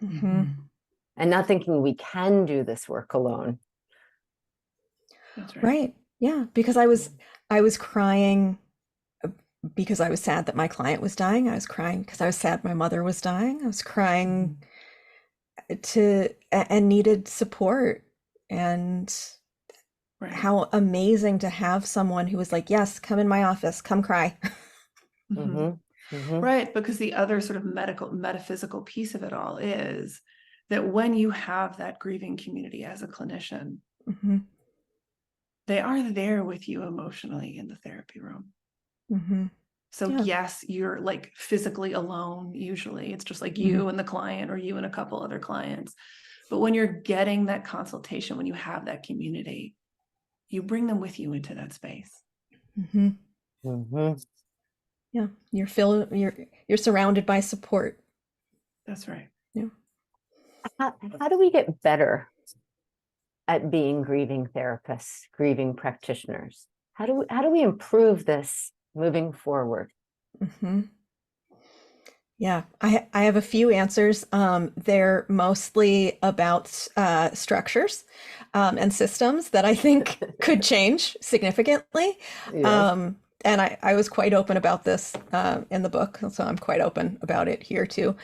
And not thinking we can do this work alone. That's right. Yeah, because I was crying because I was sad that my client was dying. I was crying because I was sad my mother was dying. I was crying and needed support. And how amazing to have someone who was like, "Yes, come in my office, come cry." Right, because the other sort of metaphysical piece of it all is that when you have that grieving community as a clinician, they are there with you emotionally in the therapy room. So Yeah. yes, you're like physically alone. Usually it's just like you and the client, or you and a couple other clients. But when you're getting that consultation, when you have that community, you bring them with you into that space. Mm-hmm. Mhm. Yeah. You're surrounded by support. That's right. Yeah. How do we get better at being grieving therapists, grieving practitioners? How do we improve this moving forward? Mm-hmm. Yeah, I have a few answers. They're mostly about structures and systems that I think could change significantly. Yes. And I was quite open about this in the book, so I'm quite open about it here too.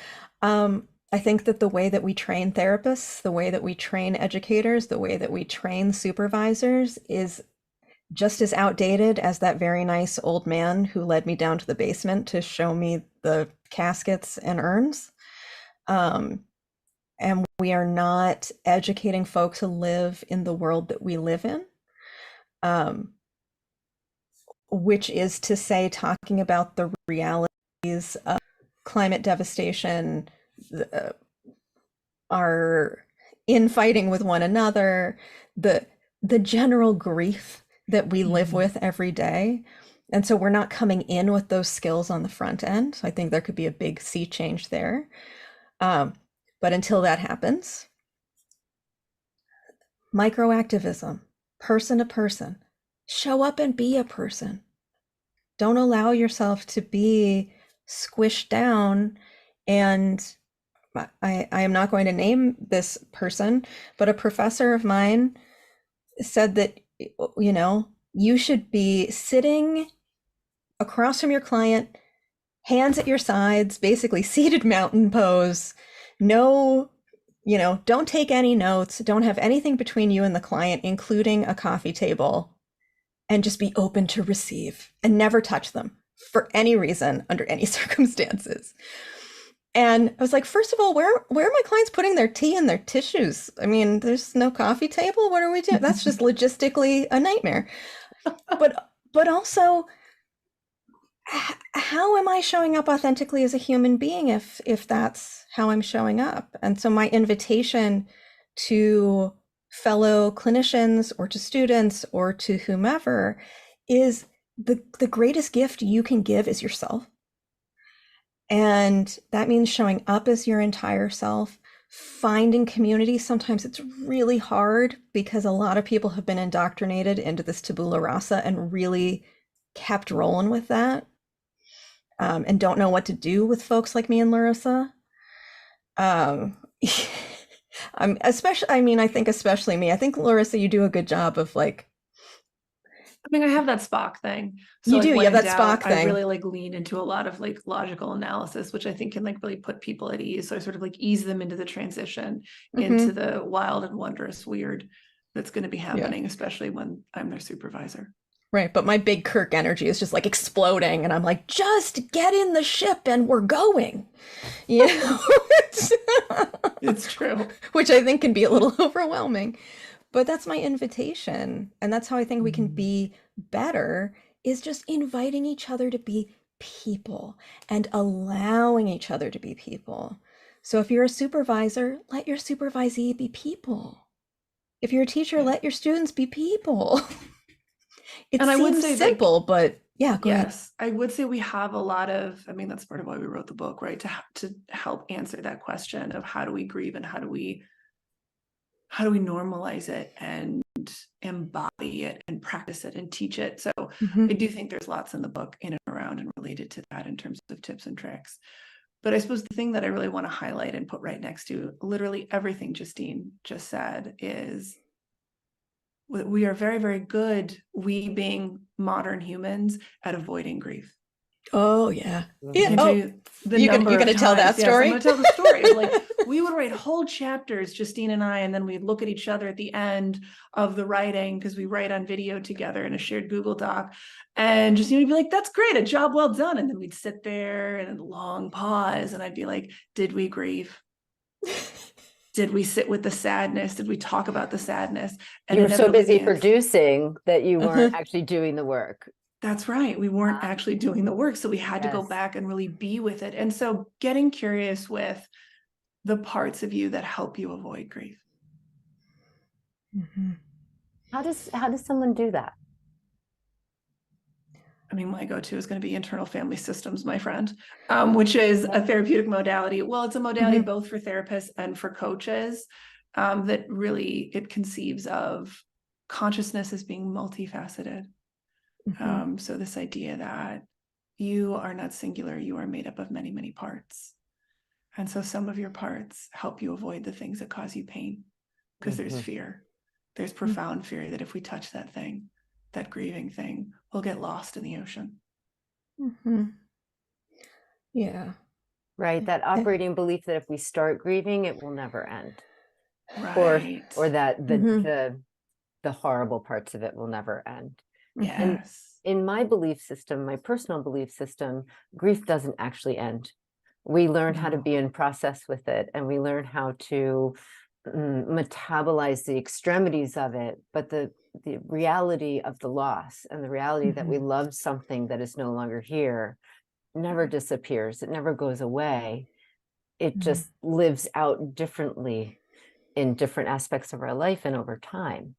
I think that the way that we train therapists, the way that we train educators, the way that we train supervisors is just as outdated as that very nice old man who led me down to the basement to show me the caskets and urns. And we are not educating folks to live in the world that we live in, which is to say, talking about the realities of climate devastation, our infighting with one another, the general grief that we live with every day. And so we're not coming in with those skills on the front end. So I think there could be a big sea change there. But until that happens, microactivism, person to person, show up and be a person. Don't allow yourself to be squished down. And I am not going to name this person, but a professor of mine said that, you know, you should be sitting across from your client, hands at your sides, basically seated mountain pose. No, you know, don't take any notes, don't have anything between you and the client, including a coffee table, and just be open to receive and never touch them for any reason under any circumstances. And I was like, first of all, where are my clients putting their tea and their tissues? I mean, there's no coffee table. What are we doing? That's just logistically a nightmare. But also, how am I showing up authentically as a human being if that's how I'm showing up? And so my invitation to fellow clinicians or to students or to whomever is the greatest gift you can give is yourself. And that means showing up as your entire self, finding community. Sometimes it's really hard because a lot of people have been indoctrinated into this tabula rasa and really kept rolling with that, and don't know what to do with folks like me and Larisa. I think especially me. I think, Larisa, you do a good job of like, I mean, I have that Spock thing. So you like do, when you have in that doubt, Spock I thing. really like lean into a lot of like logical analysis, which I think can like really put people at ease. So I sort of like ease them into the transition into the wild and wondrous weird that's going to be happening, especially when I'm their supervisor. Right. But my big Kirk energy is just like exploding. And I'm like, just get in the ship and we're going. You know? It's true. Which I think can be a little overwhelming. But that's my invitation. And that's how I think we can be better, is just inviting each other to be people and allowing each other to be people. So if you're a supervisor, let your supervisee be people. If you're a teacher, let your students be people. It And I would seems say, simple, like, but yeah, go ahead. yes, I would say we have a lot of, I mean, that's part of why we wrote the book, right? To help answer that question of how do we grieve and how do we normalize it and embody it and practice it and teach it. So I do think there's lots in the book in and around and related to that in terms of tips and tricks. But I suppose the thing that I really want to highlight and put right next to literally everything Justine just said is we are very, very good, we being modern humans, at avoiding grief. Oh, yeah. Yeah. Oh, you're going to tell that story? Yes, I'm going to tell the story. Like, we would write whole chapters, Justine and I, and then we'd look at each other at the end of the writing, because we write on video together in a shared Google Doc. And Justine would be like, that's great, a job well done. And then we'd sit there and a long pause. And I'd be like, did we grieve? Did we sit with the sadness? Did we talk about the sadness? And you were so busy inevitably producing that you weren't actually doing the work. That's right. We weren't actually doing the work. So we had to go Yes. back and really be with it. And so getting curious with the parts of you that help you avoid grief. Mhm. How does someone do that? I mean, my go-to is going to be internal family systems, my friend, which is a therapeutic modality. Well, it's a modality Mhm. both for therapists and for coaches, that really it conceives of consciousness as being multifaceted. Mhm. So this idea that you are not singular, you are made up of many, many parts. And so some of your parts help you avoid the things that cause you pain, because there's Mhm. fear. There's profound fear that if we touch that thing, that grieving thing, we'll get lost in the ocean. Mhm. Yeah. Right, that operating belief that if we start grieving, it will never end, Right. or that Mhm. the horrible parts of it will never end. And Yes. in my belief system, my personal belief system, grief doesn't actually end. We learn how to No. be in process with it, and we learn how to metabolize the extremities of it, but the reality of the loss and the reality that we Mhm. love something that is no longer here never disappears. It never goes away. It Mhm. just lives out differently in different aspects of our life and over time.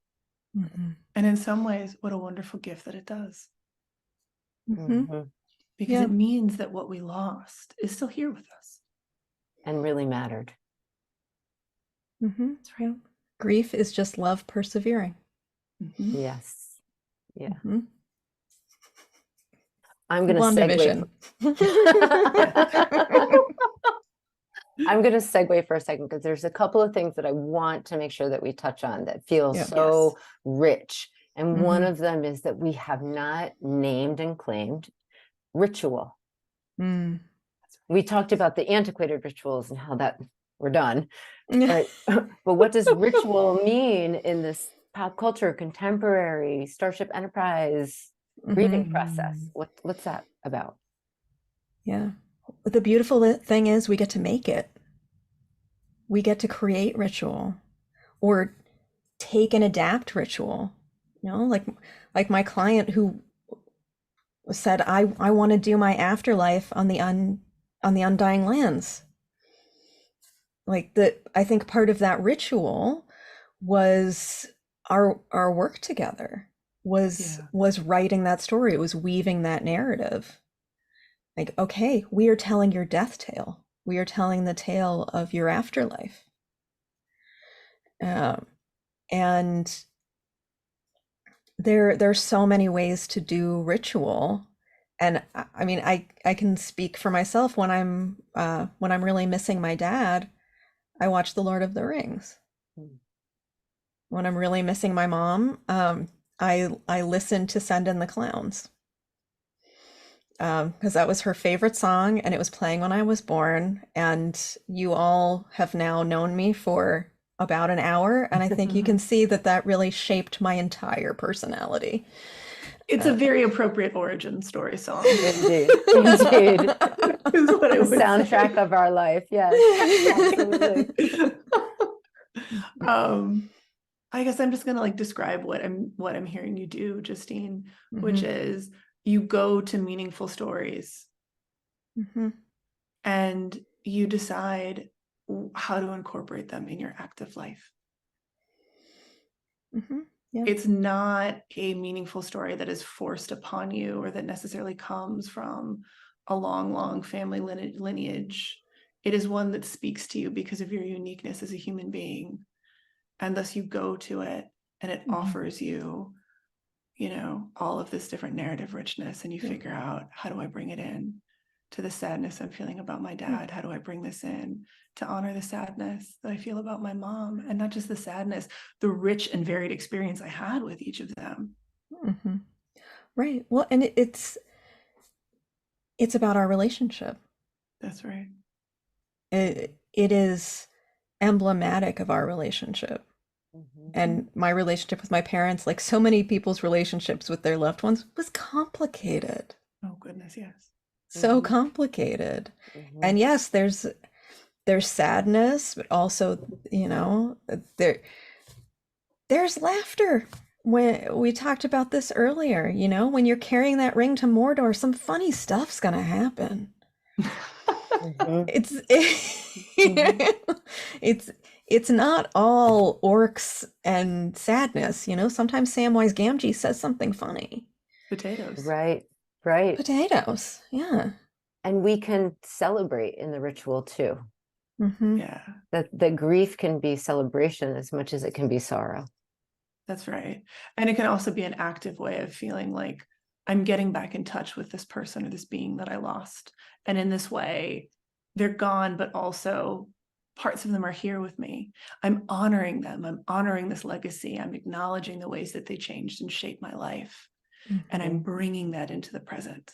Mhm. And in some ways, what a wonderful gift that it does, Mhm. Mhm. because Yeah. it means that what we lost is still here with us. And really mattered. Mhm. Yeah. Grief is just love persevering. Mhm. Yes. Yeah. Mhm. I'm going to WandaVision. I'm going to segue for a second because there's a couple of things that I want to make sure that we touch on that feel Yeah. so rich. And one Mhm. of them is that we have not named and claimed ritual. Mm. We talked about the antiquated rituals and how that we're done. But what does ritual mean in this pop culture, contemporary, Starship Enterprise grieving process? Mhm. What's that about? Yeah. But the beautiful thing is we get to make it. We get to create ritual or take and adapt ritual. You know, like my client who said, I want to do my afterlife on the undying lands. Like I think part of that ritual was our work together, was writing that story. It was weaving that narrative. Like, okay, we are telling your death tale. We are telling the tale of your afterlife. And there's so many ways to do ritual. And I mean, I can speak for myself when I'm really missing my dad, I watch The Lord of the Rings. When I'm really missing my mom, I listen to Send in the Clowns. Because that was her favorite song and it was playing when I was born. And you all have now known me for about an hour. And I think you can see that really shaped my entire personality. It's a very appropriate origin story song. Indeed. Indeed. Is what I The would soundtrack say. of our life. Yes, absolutely. I guess I'm just gonna like describe what I'm hearing you do, Justine, which Mhm. is you go to meaningful stories Mhm. and you decide how to incorporate them in your active life. Mhm. Yeah. It's not a meaningful story that is forced upon you or that necessarily comes from a long, long family lineage. It is one that speaks to you because of your uniqueness as a human being. And thus you go to it and it offers you, all of this different narrative richness, and you figure out, how do I bring it in to the sadness I'm feeling about my dad? How do I bring this in to honor the sadness that I feel about my mom? And not just the sadness, the rich and varied experience I had with each of them. Mm-hmm. Right. Well, and it's about our relationship. That's right. It is emblematic of our relationship. And my relationship with my parents, like so many people's relationships with their loved ones, was complicated. Oh goodness, yes. So complicated. And yes, there's sadness, but also, there's laughter. when we talked about this earlier, you know, when you're carrying that ring to Mordor, some funny stuff's gonna happen. Mhm. It's Mhm. it's it's not all orcs and sadness, you know. Sometimes Samwise Gamgee says something funny. Potatoes. Right, right. Potatoes, yeah. And we can celebrate in the ritual too. Mm-hmm. Yeah, That the grief can be celebration as much as it can be sorrow. that's right. And it can also be an active way of feeling like I'm getting back in touch with this person or this being that I lost. And in this way, they're gone, but also parts of them are here with me. I'm honoring them. I'm honoring this legacy. I'm acknowledging the ways that they changed and shaped my life. And I'm Mhm. bringing that into the present.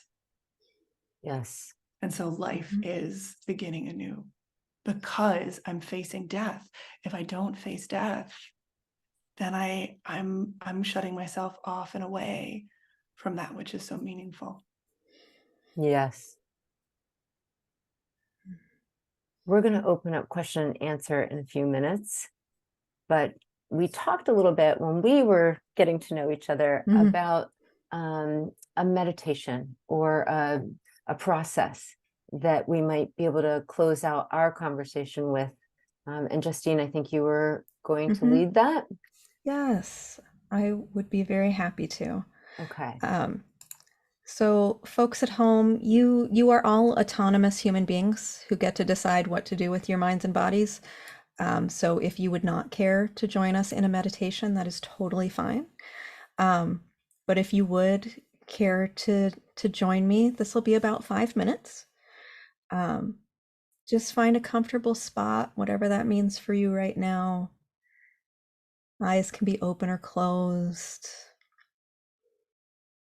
Yes. And so life Mhm. is beginning anew because I'm facing death. If I don't face death, then I'm shutting myself off and away from that which is so meaningful. Yes. We're going to open up question and answer in a few minutes, but we talked a little bit when we were getting to know each other Mhm. about a meditation or a process that we might be able to close out our conversation with. And Justine, I think you were going to Mhm. lead that. Yes, I would be very happy to. Okay. So folks at home, you are all autonomous human beings who get to decide what to do with your minds and bodies. So if you would not care to join us in a meditation, that is totally fine. But if you would care to join me, this will be about 5 minutes. Just find a comfortable spot, whatever that means for you right now. Eyes can be open or closed.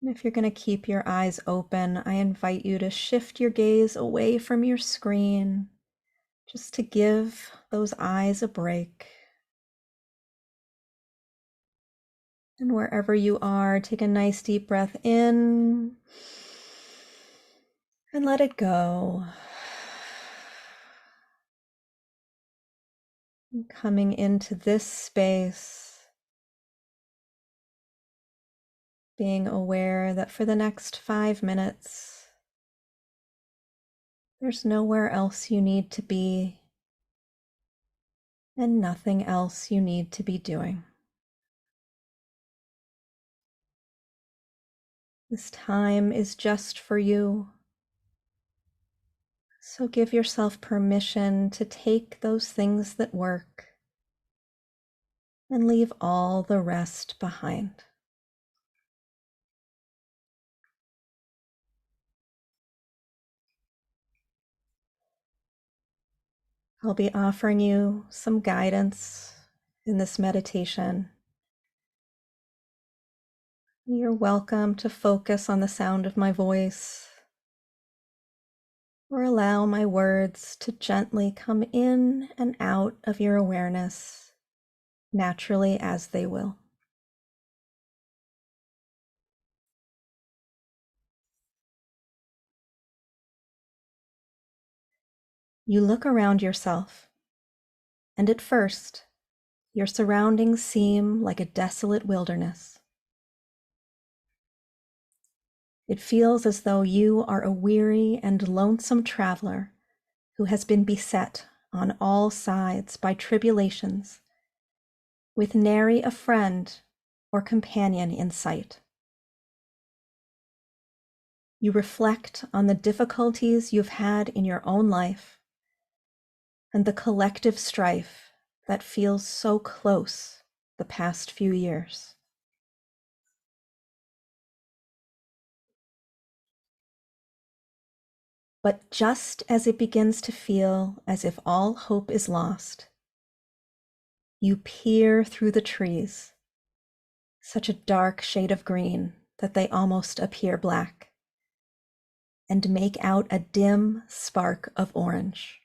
And if you're going to keep your eyes open, I invite you to shift your gaze away from your screen, just to give those eyes a break. And wherever you are, take a nice deep breath in and let it go. And coming into this space, being aware that for the next 5 minutes, there's nowhere else you need to be and nothing else you need to be doing. This time is just for you. So give yourself permission to take those things that work and leave all the rest behind. I'll be offering you some guidance in this meditation. You're welcome to focus on the sound of my voice or allow my words to gently come in and out of your awareness naturally as they will. You look around yourself, and at first, your surroundings seem like a desolate wilderness. It feels as though you are a weary and lonesome traveler who has been beset on all sides by tribulations, with nary a friend or companion in sight. You reflect on the difficulties you've had in your own life and the collective strife that feels so close the past few years. But just as it begins to feel as if all hope is lost, you peer through the trees, such a dark shade of green that they almost appear black, and make out a dim spark of orange.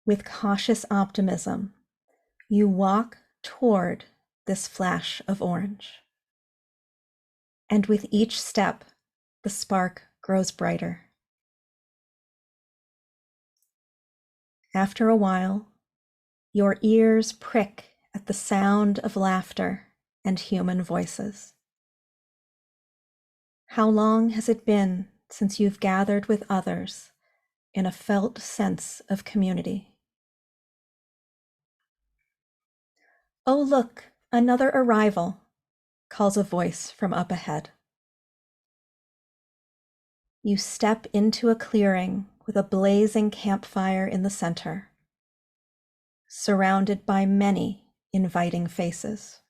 With cautious optimism, you walk toward this flash of orange. And with each step, the spark grows brighter. After a while, your ears prick at the sound of laughter and human voices. How long has it been since you've gathered with others in a felt sense of community? Oh, look, another arrival, calls a voice from up ahead. You step into a clearing with a blazing campfire in the center, surrounded by many inviting faces.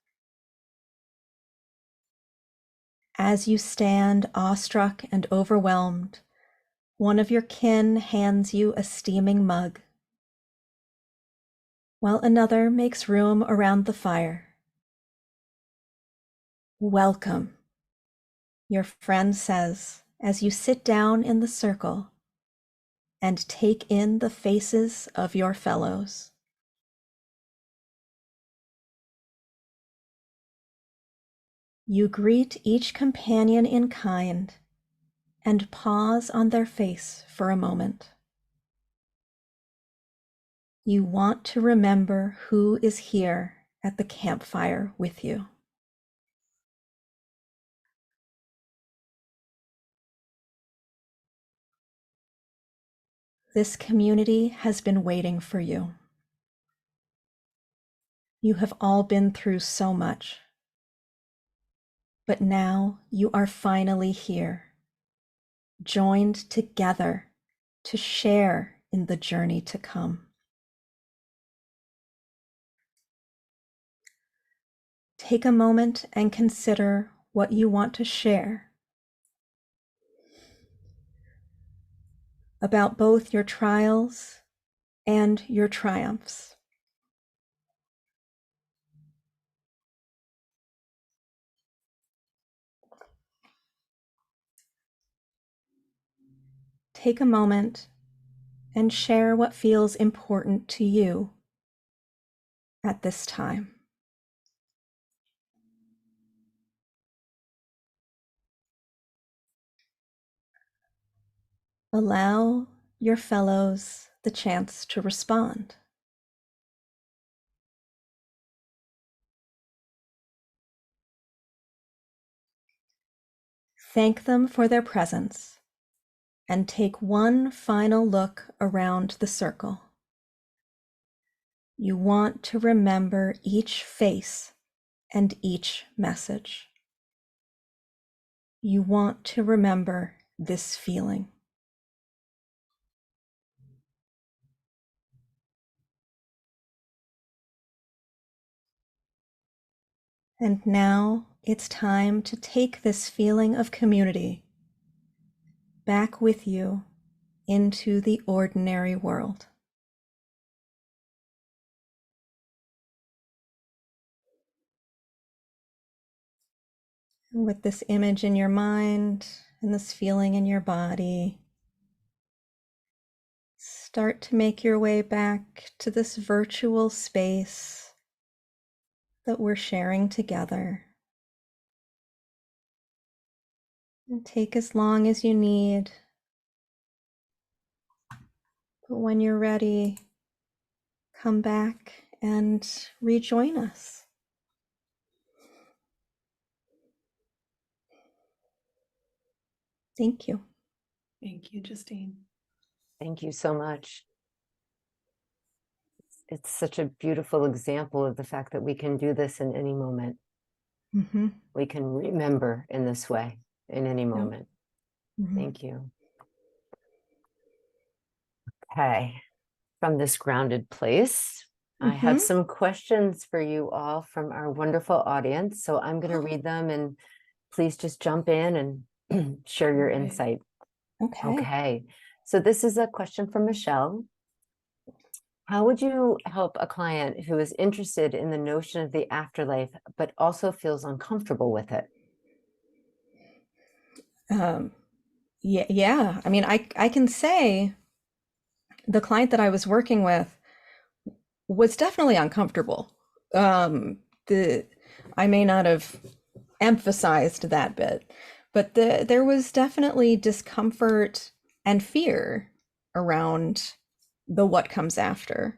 As you stand awestruck and overwhelmed, one of your kin hands you a steaming mug, while another makes room around the fire. Welcome, your friend says as you sit down in the circle and take in the faces of your fellows. You greet each companion in kind and pause on their face for a moment. You want to remember who is here at the campfire with you. This community has been waiting for you. You have all been through so much, but now you are finally here, joined together to share in the journey to come. Take a moment and consider what you want to share about both your trials and your triumphs. Take a moment and share what feels important to you at this time. Allow your fellows the chance to respond. Thank them for their presence and take one final look around the circle. You want to remember each face and each message. You want to remember this feeling. And now it's time to take this feeling of community back with you into the ordinary world. And with this image in your mind and this feeling in your body, start to make your way back to this virtual space that we're sharing together. And take as long as you need. But when you're ready, come back and rejoin us. Thank you. Thank you, Justine. Thank you so much. It's such a beautiful example of the fact that we can do this in any moment. Mm-hmm. We can remember in this way in any moment. Mm-hmm. Thank you. Okay. From this grounded place, I have some questions for you all from our wonderful audience. So I'm going to read them and please just jump in and share your insight. Okay. So this is a question from Michelle. How would you help a client who is interested in the notion of the afterlife, but also feels uncomfortable with it? Yeah. I mean, I can say the client that I was working with was definitely uncomfortable. I may not have emphasized that bit, but there was definitely discomfort and fear around the what comes after.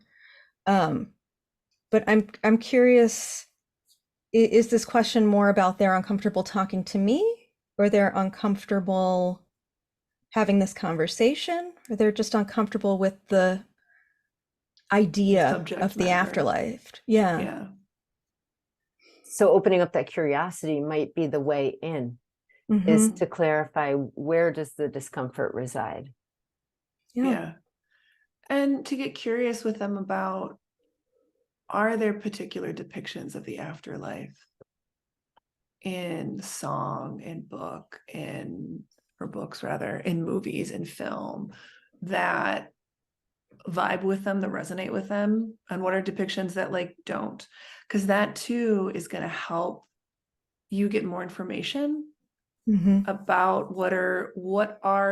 But I'm curious, is this question more about they're uncomfortable talking to me, or they're uncomfortable having this conversation, or they're just uncomfortable with the idea Subject of the matter. afterlife? Yeah. Yeah. So opening up that curiosity might be the way in, is to clarify, where does the discomfort reside? Yeah. And to get curious with them about, are there particular depictions of the afterlife in song, in book, or books rather, in movies, in film, that vibe with them, that resonate with them? And what are depictions that like don't? Because that too is going to help you get more information about what are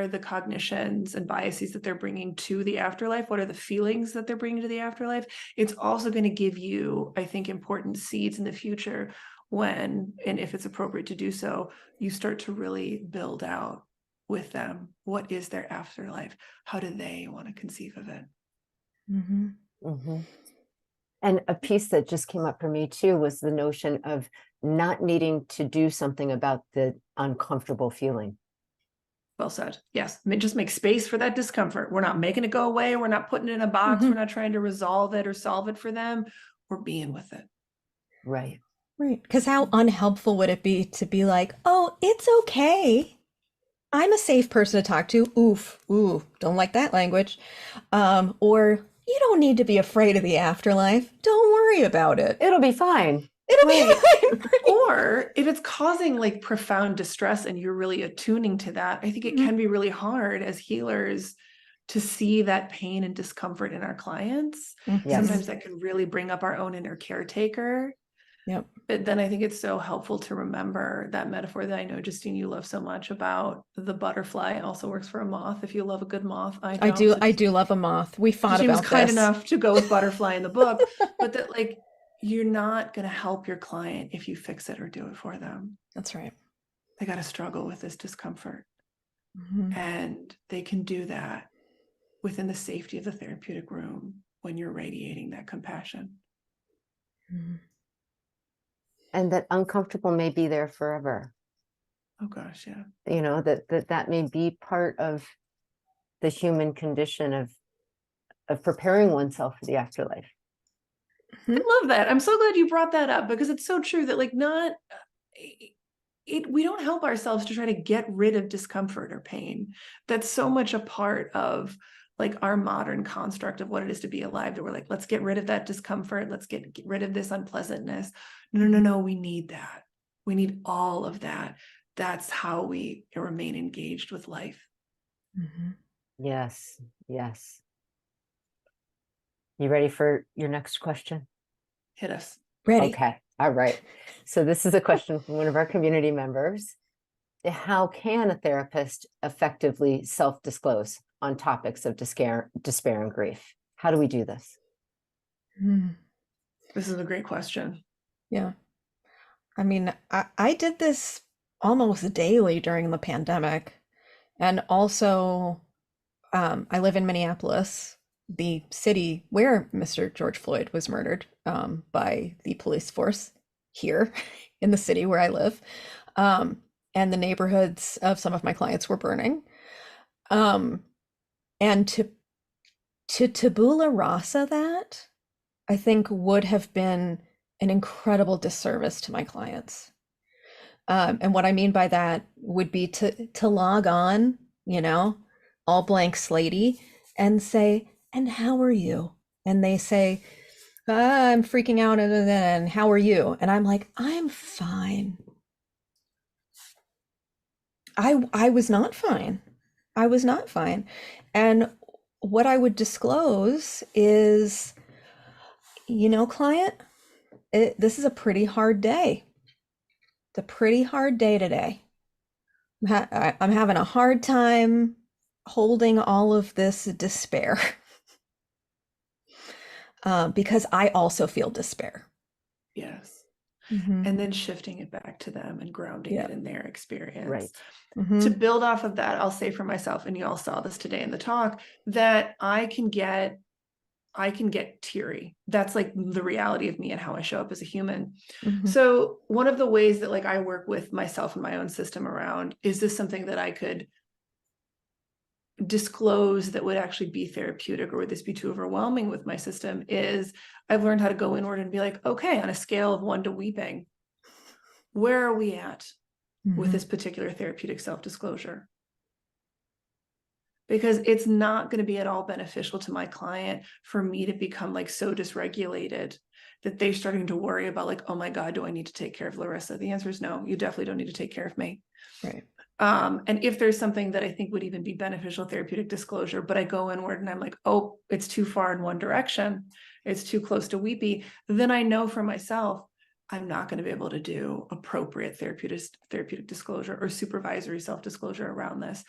the cognitions and biases that they're bringing to the afterlife. What are the feelings that they're bringing to the afterlife? It's also going to give you, I think, important seeds in the future when, and if it's appropriate to do so, you start to really build out with them, what is their afterlife? How do they want to conceive of it? And a piece that just came up for me too was the notion of not needing to do something about the uncomfortable feeling. Well said. Yes. Just make space for that discomfort. We're not making it go away. We're not putting it in a box. We're not trying to resolve it or solve it for them. We're being with it. Right. Right. Because how unhelpful would it be to be like, oh, it's okay. I'm a safe person to talk to. Oof. Ooh, don't like that language. Or you don't need to be afraid of the afterlife. Don't worry about it. It'll be fine. It'll be fine. Or if it's causing like profound distress and you're really attuning to that, I think it can be really hard as healers to see that pain and discomfort in our clients. Sometimes that can really bring up our own inner caretaker. Yep. But then I think it's so helpful to remember that metaphor that I know, Justine, you love so much about the butterfly also works for a moth. If you love a good moth, I do love a moth. We fought Justine about was kind this. enough to go with butterfly in the book, but that like, you're not going to help your client if you fix it or do it for them. That's right. They got to struggle with this discomfort. And they can do that within the safety of the therapeutic room when you're radiating that compassion. And that uncomfortable may be there forever. Oh gosh, yeah. You know, that may be part of the human condition of preparing oneself for the afterlife. I love that. I'm so glad you brought that up, because it's so true that like we don't help ourselves to try to get rid of discomfort or pain. That's so much a part of like our modern construct of what it is to be alive, that we're like, let's get rid of that discomfort. Let's get rid of this unpleasantness. No, we need that. We need all of that. That's how we remain engaged with life. Yes. You ready for your next question? Hit us. Ready. Okay. All right. So this is a question from one of our community members. How can a therapist effectively self-disclose on topics of despair and grief? How do we do this? This is a great question. Yeah. I mean, I did this almost daily during the pandemic. And also, I live in Minneapolis, the city where Mr. George Floyd was murdered by the police force here in the city where I live. And the neighborhoods of some of my clients were burning. And to tabula rasa that, I think would have been an incredible disservice to my clients. And what I mean by that would be to log on, all blank slatey, and say, and how are you? And they say, I'm freaking out, and how are you? And I'm like, I'm fine. I was not fine. I was not fine. And what I would disclose is, client, this is a pretty hard day. It's a pretty hard day today. I'm having a hard time holding all of this despair because I also feel despair. Yes. And then shifting it back to them and grounding it in their experience. Right. To build off of that, I'll say for myself, and you all saw this today in the talk, that I can get I can get teary. That's like the reality of me and how I show up as a human. Mhm. So one of the ways that like I work with myself and my own system around, is this something that I could disclose that would actually be therapeutic, or would this be too overwhelming with my system, is I've learned how to go inward and be like, okay, on a scale of 1 to weeping, where are we at with Mhm. this particular therapeutic self-disclosure? Because it's not going to be at all beneficial to my client for me to become like so dysregulated that they're starting to worry about like, oh my God, do I need to take care of Larisa? The answer is no, you definitely don't need to take care of me. Right. And if there's something that I think would even be beneficial therapeutic disclosure, but I go inward and I'm like, oh, it's too far in one direction, it's too close to weepy, then I know for myself, I'm not going to be able to do appropriate therapeutic disclosure or supervisory self-disclosure around this.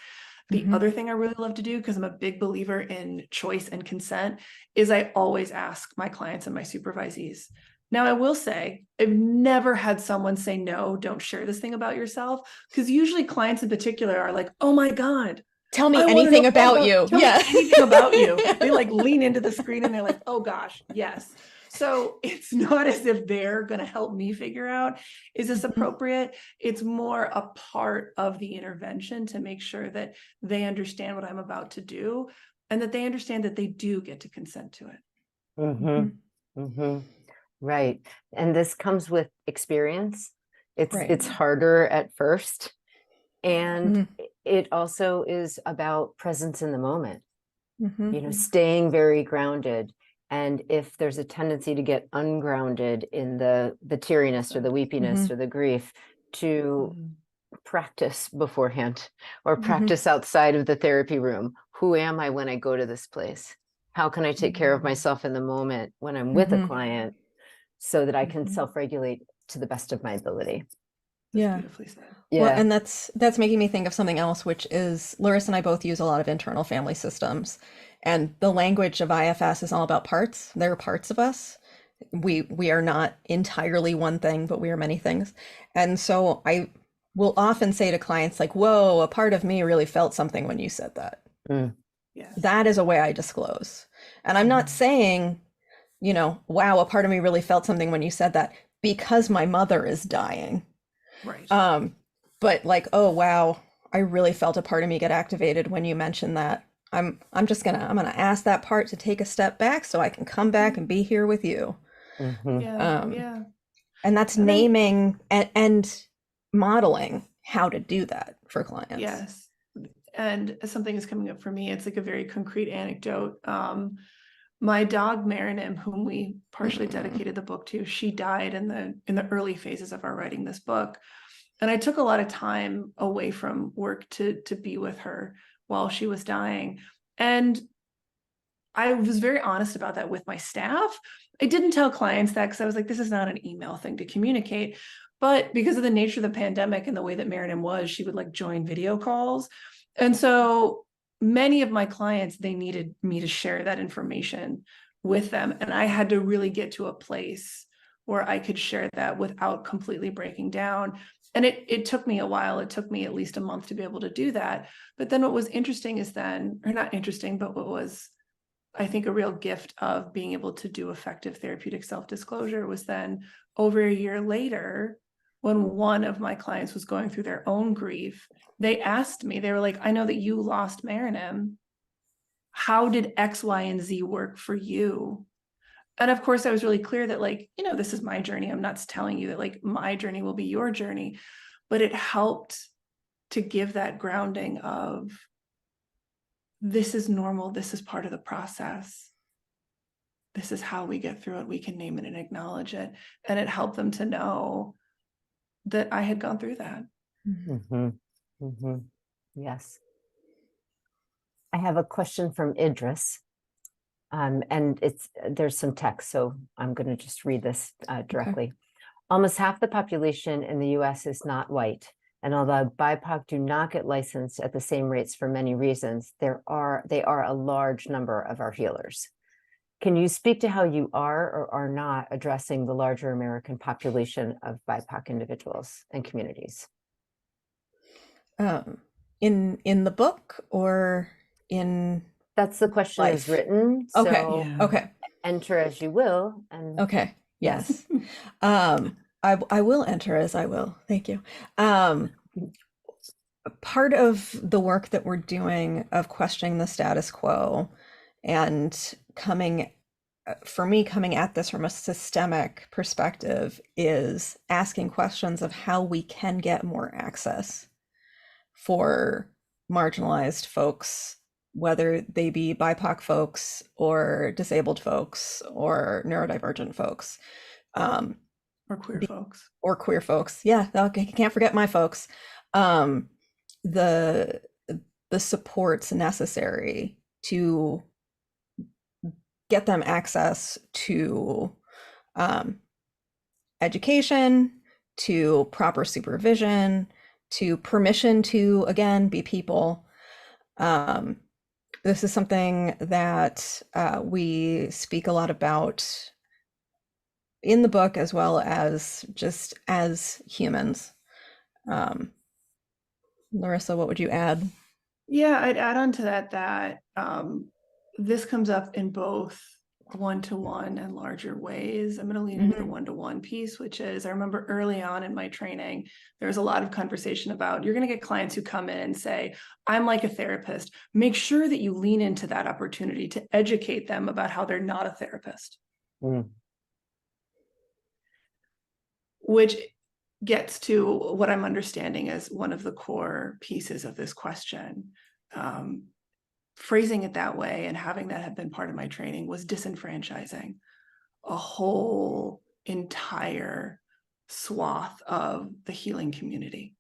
The Mhm. other thing I really love to do, because I'm a big believer in choice and consent, is I always ask my clients and my supervisees. Now, I will say, I've never had someone say, no, don't share this thing about yourself. Because usually clients in particular are like, oh my God, Tell me I want to know anything more about you. tell Yeah. me anything about you. They like lean into the screen and they're like, oh gosh, yes. So it's not as if they're going to help me figure out, is this Mhm. appropriate? It's more a part of the intervention to make sure that they understand what I'm about to do, and that they understand that they do get to consent to it. Mhm. Mhm. Right. And this comes with experience. It's Right. harder at first. And Mhm. it also is about presence in the moment, Mhm. staying very grounded. And if there's a tendency to get ungrounded in the teariness or the weepiness Mhm. or the grief, to practice beforehand or Mhm. practice outside of the therapy room. Who am I when I go to this place? How can I take care of myself in the moment when I'm with a Mhm. client so that I can Mhm. self-regulate to the best of my ability? That's Yeah. beautifully said. Well, Yeah. and that's making me think of something else, which is Larissa and I both use a lot of internal family systems. And the language of IFS is all about parts. There are parts of us. We are not entirely one thing, but we are many things. And so I will often say to clients like, whoa, a part of me really felt something when you said that. Mm. Yes. That is a way I disclose. And I'm not saying, wow, a part of me really felt something when you said that because my mother is dying. Right. But like, oh wow, I really felt a part of me get activated when you mentioned that. I'm just gonna ask that part to take a step back so I can come back and be here with you. Mhm. Yeah. Yeah. And that's And I, naming and modeling how to do that for clients. yes. And something is coming up for me. It's like a very concrete anecdote. My dog Marinim, whom we partially dedicated the book to, she died in the early phases of our writing this book. And I took a lot of time away from work to be with her while she was dying. And I was very honest about that with my staff. I didn't tell clients that because I was like, this is not an email thing to communicate. But because of the nature of the pandemic and the way that Marinim was, she would like join video calls. And so many of my clients, they needed me to share that information with them. And I had to really get to a place where I could share that without completely breaking down. And it took me a while. It took me at least a month to be able to do that. But then what was interesting is then, or not interesting, but what was, I think, a real gift of being able to do effective therapeutic self-disclosure was then over a year later, when one of my clients was going through their own grief, they asked me, they were like, I know that you lost Marinim. How did X, Y, and Z work for you? And of course, I was really clear that like, this is my journey. I'm not telling you that like my journey will be your journey, but it helped to give that grounding of this is normal. This is part of the process. This is how we get through it. We can name it and acknowledge it. And it helped them to know that I had gone through that. Mhm. Mhm. Yes. I have a question from Idris. And there's some text, so I'm going to just read this directly. Almost half the population in the US is not white. And although BIPOC do not get licensed at the same rates for many reasons, they are a large number of our healers. Can you speak to how you are or are not addressing the larger American population of BIPOC individuals and communities? In the book or in That's the question life. is written. Okay. So Yeah. Okay. enter as you will. And Okay. Yes. I will enter as I will. Thank you. Part of the work that we're doing of questioning the status quo and coming at this from a systemic perspective is asking questions of how we can get more access for marginalized folks, whether they be BIPOC folks or disabled folks or neurodivergent folks. Or queer folks. Or queer folks. Yeah, okay, can't forget my folks. The supports necessary to get them access to education, to proper supervision, to permission to, again, be people. This is something that we speak a lot about in the book, as well as just as humans. Larisa, what would you add? Yeah, I'd add on to that this comes up in both one-to-one and larger ways. I'm going to lean into the one-to-one piece, which is, I remember early on in my training, there was a lot of conversation about, you're going to get clients who come in and say, I'm like a therapist. Make sure that you lean into that opportunity to educate them about how they're not a therapist. Which gets to what I'm understanding as one of the core pieces of this question. Phrasing it that way and having that have been part of my training was disenfranchising a whole entire swath of the healing community.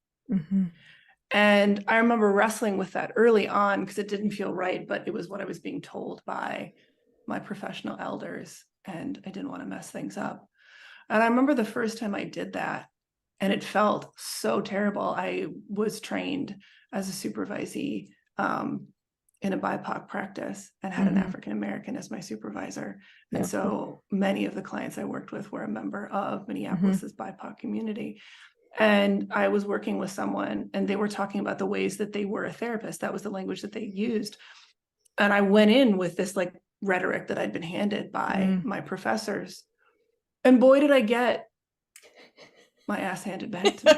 And I remember wrestling with that early on because it didn't feel right, but it was what I was being told by my professional elders, and I didn't want to mess things up. And I remember the first time I did that, and it felt so terrible. I was trained as a supervisee in a BIPOC practice and had an African American as my supervisor. And so many of the clients I worked with were a member of Minneapolis's BIPOC community. And I was working with someone, and they were talking about the ways that they were a therapist. That was the language that they used. And I went in with this like rhetoric that I'd been handed by my professors. And boy, did I get my ass handed back to me.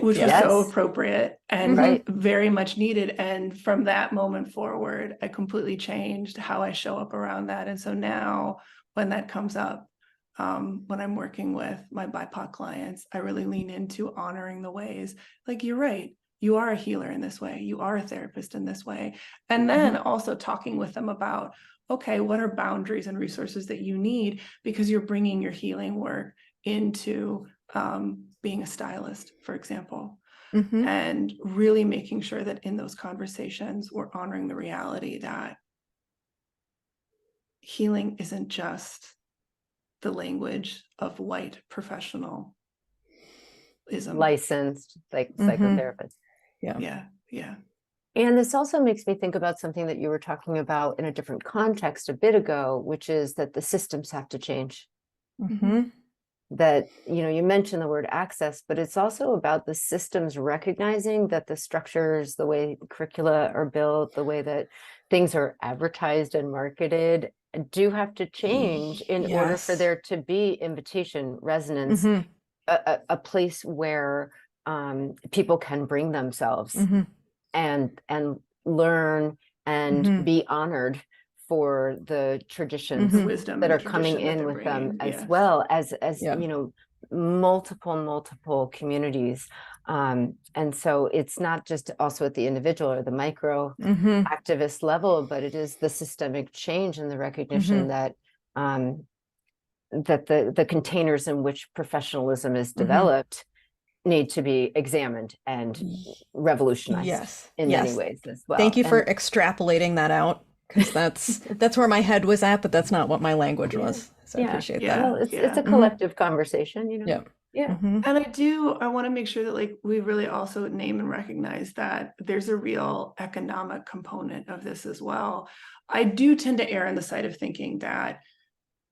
Which was so appropriate and very much needed. And from that moment forward, I completely changed how I show up around that. And so now when that comes up, when I'm working with my BIPOC clients, I really lean into honoring the ways, like, you're right, you are a healer in this way, you are a therapist in this way. And then also talking with them about, okay, what are boundaries and resources that you need, because you're bringing your healing work into being a stylist, for example, and really making sure that in those conversations, we're honoring the reality that healing isn't just the language of white professionalism. Licensed, like psychotherapist. Yeah. And this also makes me think about something that you were talking about in a different context a bit ago, which is that the systems have to change. That, you mentioned the word access, but it's also about the systems recognizing that the structures, the way curricula are built, the way that things are advertised and marketed do have to change in order for there to be invitation, resonance, a place where people can bring themselves and learn and be honored for the traditions wisdom that are coming in with them, as well as multiple communities. And so it's not just also at the individual or the micro activist level, but it is the systemic change and the recognition that that the containers in which professionalism is developed need to be examined and revolutionized in many ways as well. Thank you for extrapolating that out, because that's where my head was at, but that's not what my language was. So I appreciate that. Well, it's a collective conversation, And I want to make sure that, like, we really also name and recognize that there's a real economic component of this as well. I do tend to err on the side of thinking that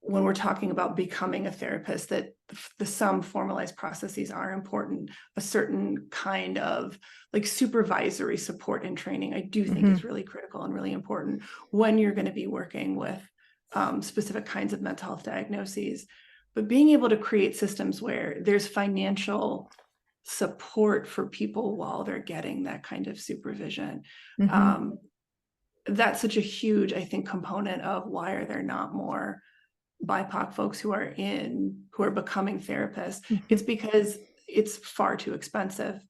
when we're talking about becoming a therapist, that some formalized processes are important. A certain kind of like supervisory support and training, I do think is really critical and really important when you're going to be working with specific kinds of mental health diagnoses. But being able to create systems where there's financial support for people while they're getting that kind of supervision, that's such a huge, I think, component of why are there not more BIPOC folks who are becoming therapists. It's because it's far too expensive.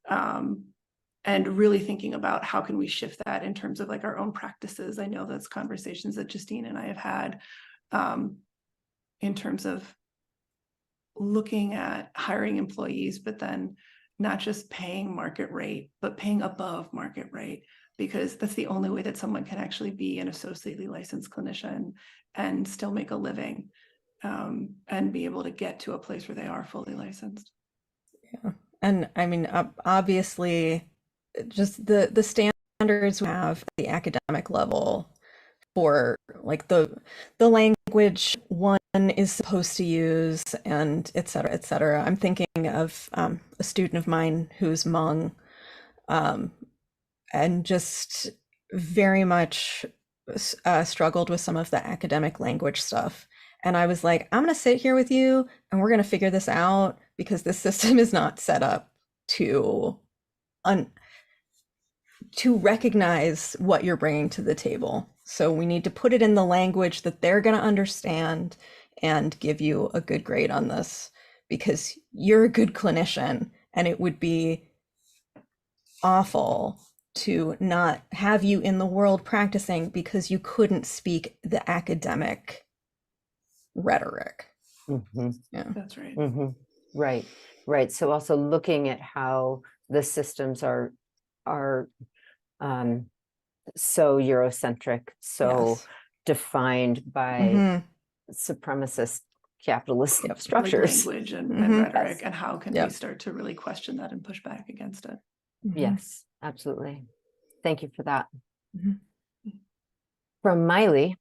And really thinking about how can we shift that in terms of like our own practices. I know that's conversations that Justine and I have had in terms of looking at hiring employees, but then not just paying market rate, but paying above market rate, because that's the only way that someone can actually be an associately licensed clinician and still make a living, and be able to get to a place where they are fully licensed. Yeah. And I mean, obviously, just the standards we have at the academic level for like the language one is supposed to use, and et cetera, et cetera. I'm thinking of a student of mine who's Hmong, and just very much struggled with some of the academic language stuff. And I was like, I'm going to sit here with you and we're going to figure this out, because this system is not set up to recognize what you're bringing to the table. So we need to put it in the language that they're going to understand and give you a good grade on this, because you're a good clinician, and it would be awful to not have you in the world practicing because you couldn't speak the academic rhetoric. Yeah, that's right. Right. So also looking at how the systems are so Eurocentric, so defined by supremacist capitalist structures, like language and rhetoric, and how can we start to really question that and push back against it? Yes, absolutely. Thank you for that. From Miley,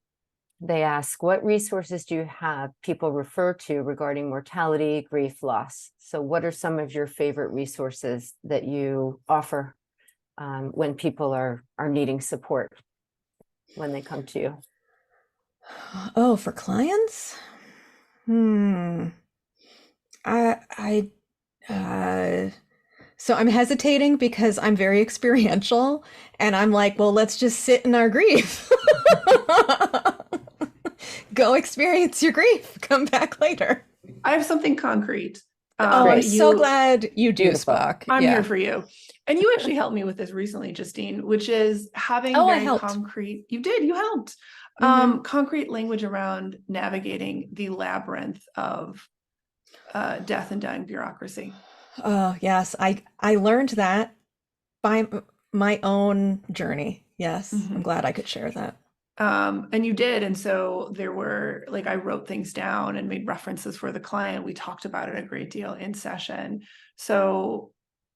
they ask, what resources do you have people refer to regarding mortality, grief, loss? So what are some of your favorite resources that you offer when people are needing support when they come to you? Oh, for clients? So I'm hesitating because I'm very experiential, and I'm like, well, let's just sit in our grief. Go experience your grief. Come back later. I have something concrete. I'm so glad you do, Beautiful. Spock. I'm here for you. And you actually helped me with this recently, Justine, which is having very concrete. You did. You helped. Concrete language around navigating the labyrinth of death and dying bureaucracy. Oh, yes. I learned that by my own journey. Yes. I'm glad I could share that. And you did. And so there were, like, I wrote things down and made references for the client. We talked about it a great deal in session. So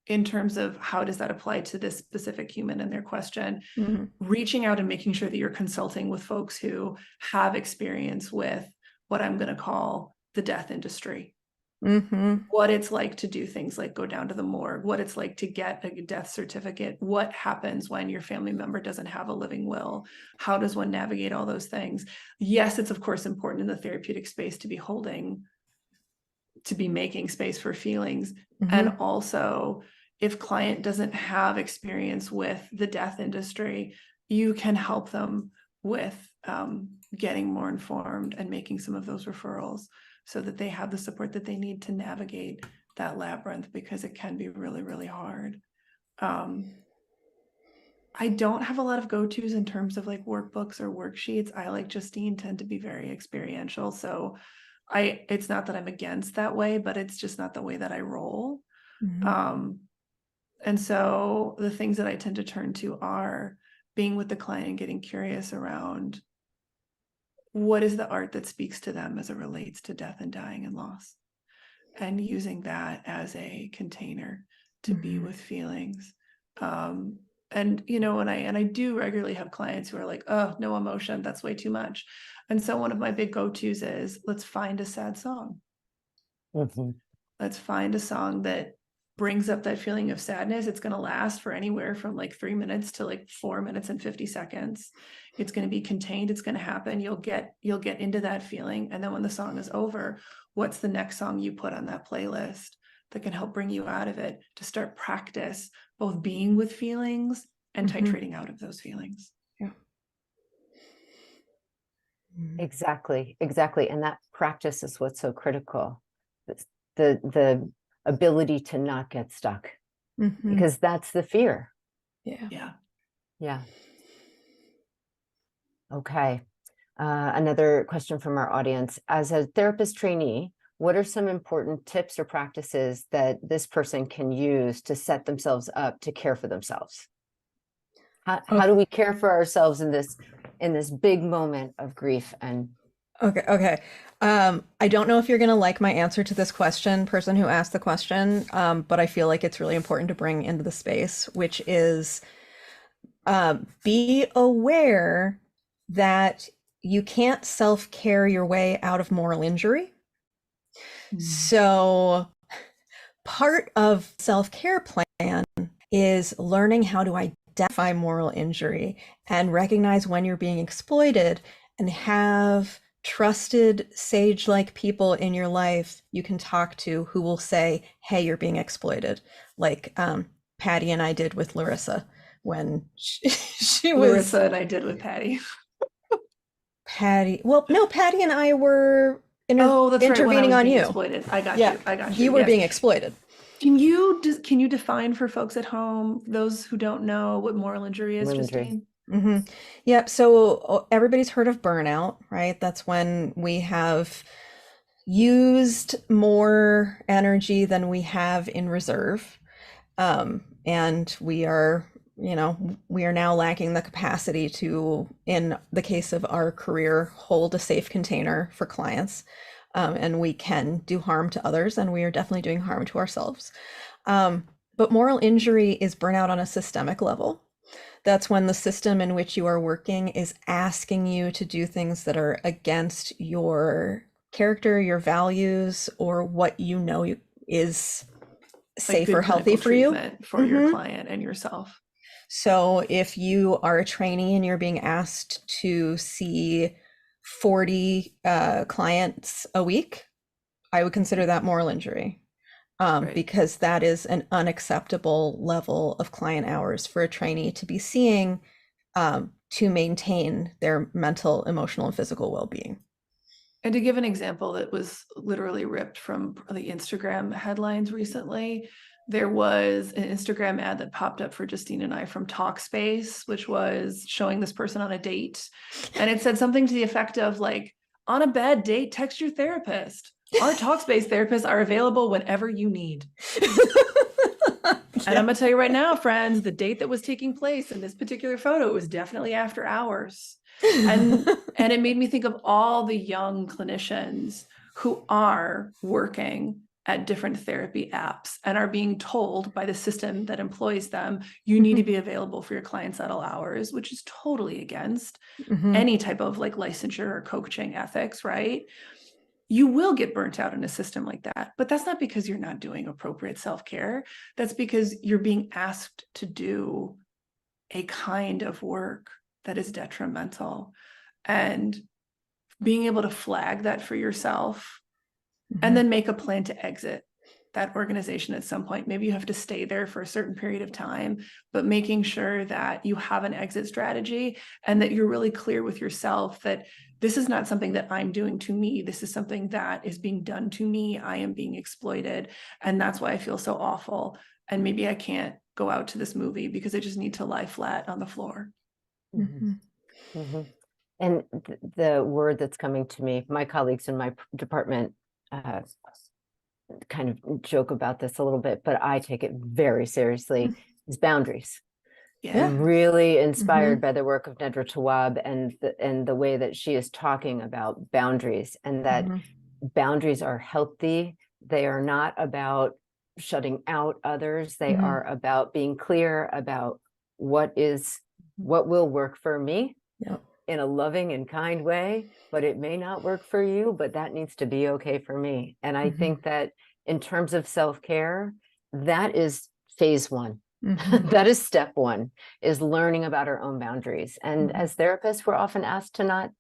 in terms of how does that apply to this specific human and their question, reaching out and making sure that you're consulting with folks who have experience with what I'm going to call the death industry. What it's like to do things like go down to the morgue, what it's like to get a death certificate, what happens when your family member doesn't have a living will, how does one navigate all those things? Yes, it's of course important in the therapeutic space to be making space for feelings. And also, if client doesn't have experience with the death industry, you can help them with getting more informed and making some of those referrals, so that they have the support that they need to navigate that labyrinth, because it can be really, really hard. I don't have a lot of go-tos in terms of like workbooks or worksheets. I, like Justine, tend to be very experiential. So it's not that I'm against that way, but it's just not the way that I roll. And so the things that I tend to turn to are being with the client and getting curious around what is the art that speaks to them as it relates to death and dying and loss, and using that as a container to be with feelings. And, you know, and I do regularly have clients who are like, oh, no emotion, that's way too much. And so one of my big go-tos is, let's find a sad song. Mm-hmm. Let's find a song that brings up that feeling of sadness. It's going to last for anywhere from like 3 minutes to like 4 minutes and 50 seconds. It's going to be contained. It's going to happen. You'll get into that feeling. And then when the song is over, what's the next song you put on that playlist that can help bring you out of it, to start practice both being with feelings and titrating out of those feelings. Yeah. Exactly. And that practice is what's so critical. It's the ability to not get stuck, because that's the fear. Yeah. Okay. Another question from our audience. As a therapist trainee, what are some important tips or practices that this person can use to set themselves up to care for themselves? How do we care for ourselves in this big moment of grief? And Okay. I don't know if you're going to like my answer to this question, person who asked the question, but I feel like it's really important to bring into the space, which is be aware that you can't self-care your way out of moral injury. So part of self-care plan is learning how to identify moral injury and recognize when you're being exploited, and have trusted sage-like people in your life you can talk to who will say, hey, you're being exploited, like Patty and I did with Larisa when she was... Larisa and I did with Patty. Patty and I were that's intervening right, on you. Exploited. I got you. You were being exploited. Can you define for folks at home, those who don't know, what moral injury is, Justine? Yeah, so everybody's heard of burnout, right? That's when we have used more energy than we have in reserve. And we are now lacking the capacity to, in the case of our career, hold a safe container for clients. And we can do harm to others, and we are definitely doing harm to ourselves. But moral injury is burnout on a systemic level. That's when the system in which you are working is asking you to do things that are against your character, your values, or what you know is safe or healthy for you. For your client and yourself. So if you are a trainee and you're being asked to see 40 clients a week, I would consider that moral injury. Because that is an unacceptable level of client hours for a trainee to be seeing, to maintain their mental, emotional, and physical well-being. And to give an example that was literally ripped from the Instagram headlines recently, there was an Instagram ad that popped up for Justine and I from Talkspace, which was showing this person on a date. And it said something to the effect of like, on a bad date, text your therapist. Our Talkspace therapists are available whenever you need. And I'm going to tell you right now, friends, the date that was taking place in this particular photo was definitely after hours. And it made me think of all the young clinicians who are working at different therapy apps and are being told by the system that employs them, you need to be available for your clients at all hours, which is totally against any type of like licensure or coaching ethics, right? You will get burnt out in a system like that, but that's not because you're not doing appropriate self-care. That's because you're being asked to do a kind of work that is detrimental, and being able to flag that for yourself and then make a plan to exit that organization at some point. Maybe you have to stay there for a certain period of time, but making sure that you have an exit strategy and that you're really clear with yourself that this is not something that I'm doing to me. This is something that is being done to me. I am being exploited. And that's why I feel so awful. And maybe I can't go out to this movie because I just need to lie flat on the floor. And the word that's coming to me, my colleagues in my department kind of joke about this a little bit, but I take it very seriously, is boundaries. I'm really inspired by the work of Nedra Tawwab and the way that she is talking about boundaries, and that boundaries are healthy. They are not about shutting out others. They are about being clear about what will work for me Yep. in a loving and kind way, but it may not work for you, but that needs to be okay for me. And I think that in terms of self-care, that is phase one. That is step one, is learning about our own boundaries. And as therapists, we're often asked to not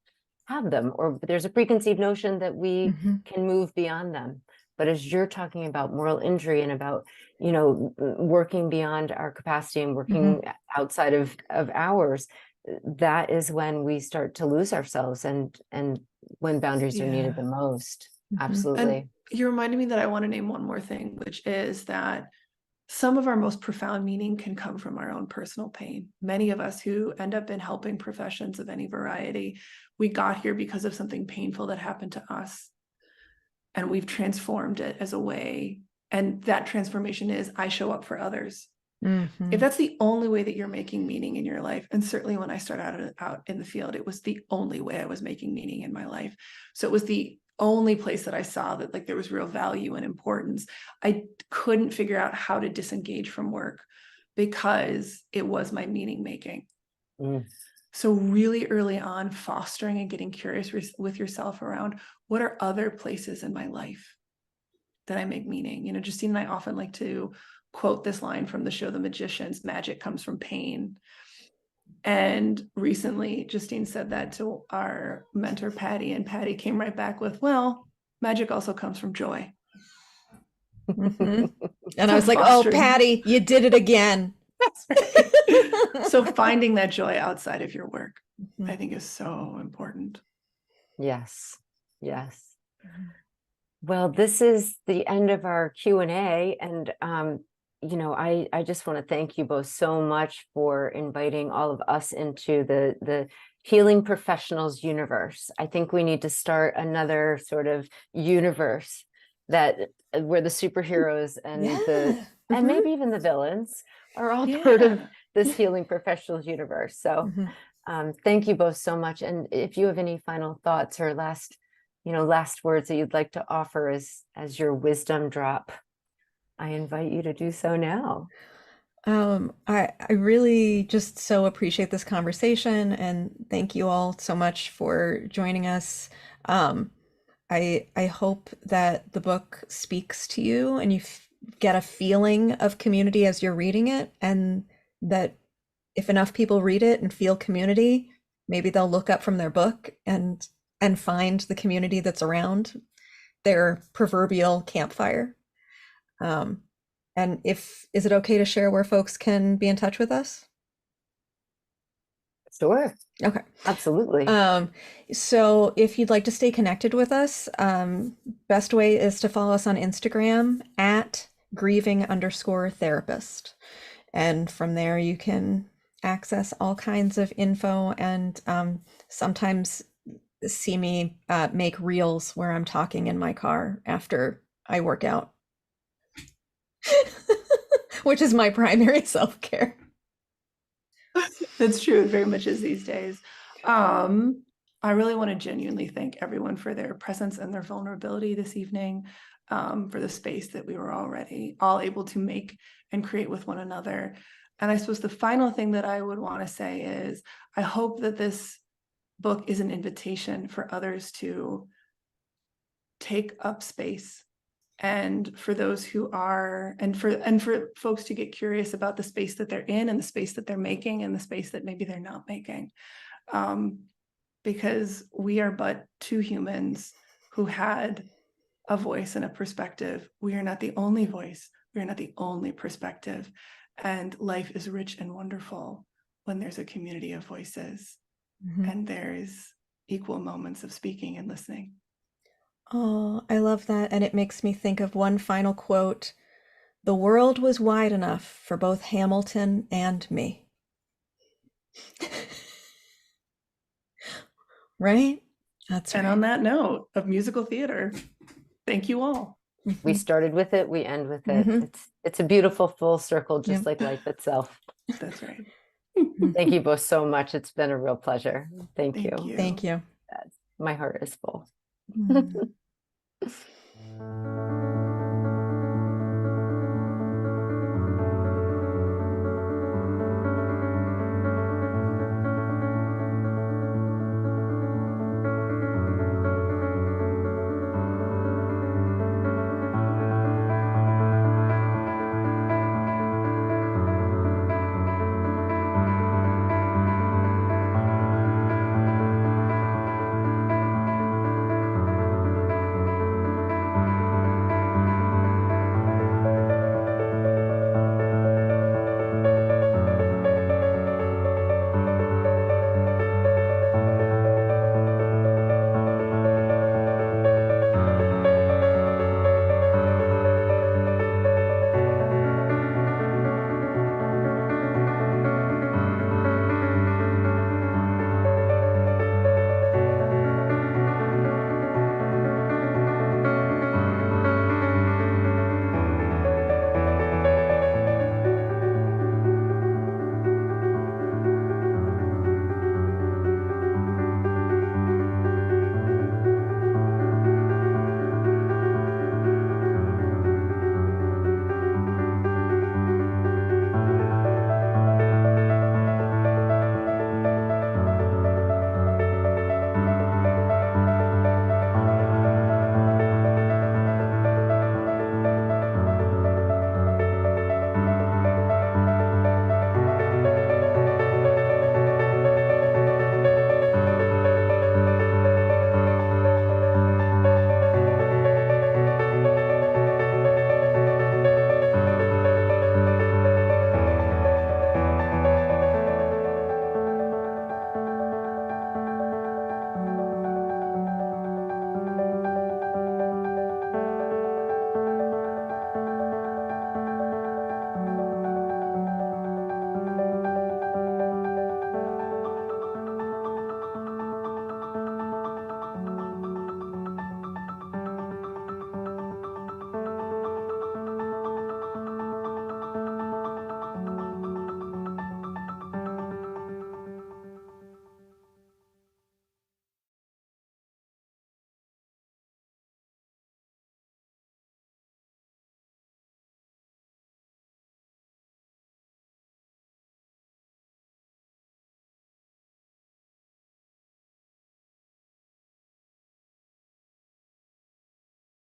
have them, or there's a preconceived notion that we can move beyond them. But as you're talking about moral injury and about, working beyond our capacity and working outside of hours, that is when we start to lose ourselves and when boundaries are needed the most. Absolutely. And you reminded me that I want to name one more thing, which is that some of our most profound meaning can come from our own personal pain. Many of us who end up in helping professions of any variety, we got here because of something painful that happened to us. And we've transformed it as a way. And that transformation is, I show up for others. If that's the only way that you're making meaning in your life, and certainly when I started out in the field, it was the only way I was making meaning in my life. So it was the only place that I saw that like there was real value and importance. I couldn't figure out how to disengage from work because it was my meaning making. So really early on, fostering and getting curious with yourself around what are other places in my life that I make meaning. Justine and I often like to quote this line from the show The Magicians: magic comes from pain. And recently Justine said that to our mentor Patty, and Patty came right back with, well, magic also comes from joy. And I was like, oh, Patty, you did it again. That's right. So finding that joy outside of your work, I think, is so important. Yes. Well, this is the end of our Q&A, and I just want to thank you both so much for inviting all of us into the healing professionals universe. I think we need to start another sort of universe where the superheroes and and maybe even the villains are all part of this healing professionals universe. So thank you both so much. And if you have any final thoughts or last words that you'd like to offer as your wisdom drop, I invite you to do so now. I really just so appreciate this conversation, and thank you all so much for joining us. I hope that the book speaks to you and you get a feeling of community as you're reading it, and that if enough people read it and feel community, maybe they'll look up from their book and find the community that's around their proverbial campfire. And is it okay to share where folks can be in touch with us? Sure. Okay. Absolutely. So if you'd like to stay connected with us, best way is to follow us on Instagram at grieving_therapist. And from there you can access all kinds of info, and sometimes see me make reels where I'm talking in my car after I work out. Which is my primary self-care. That's true. It very much is these days. I really want to genuinely thank everyone for their presence and their vulnerability this evening, for the space that we were already all able to make and create with one another. And I suppose the final thing that I would want to say is, I hope that this book is an invitation for others to take up space, and for those who are, and for folks to get curious about the space that they're in and the space that they're making and the space that maybe they're not making. Because we are but two humans who had a voice and a perspective. We are not the only voice. We are not the only perspective. And life is rich and wonderful when there's a community of voices and there's equal moments of speaking and listening. Oh, I love that. And it makes me think of one final quote. The world was wide enough for both Hamilton and me. Right? That's right. And on that note of musical theater, thank you all. We started with it, we end with it. It's a beautiful full circle, just like life itself. That's right. Thank you both so much. It's been a real pleasure. Thank you. Thank you. My heart is full.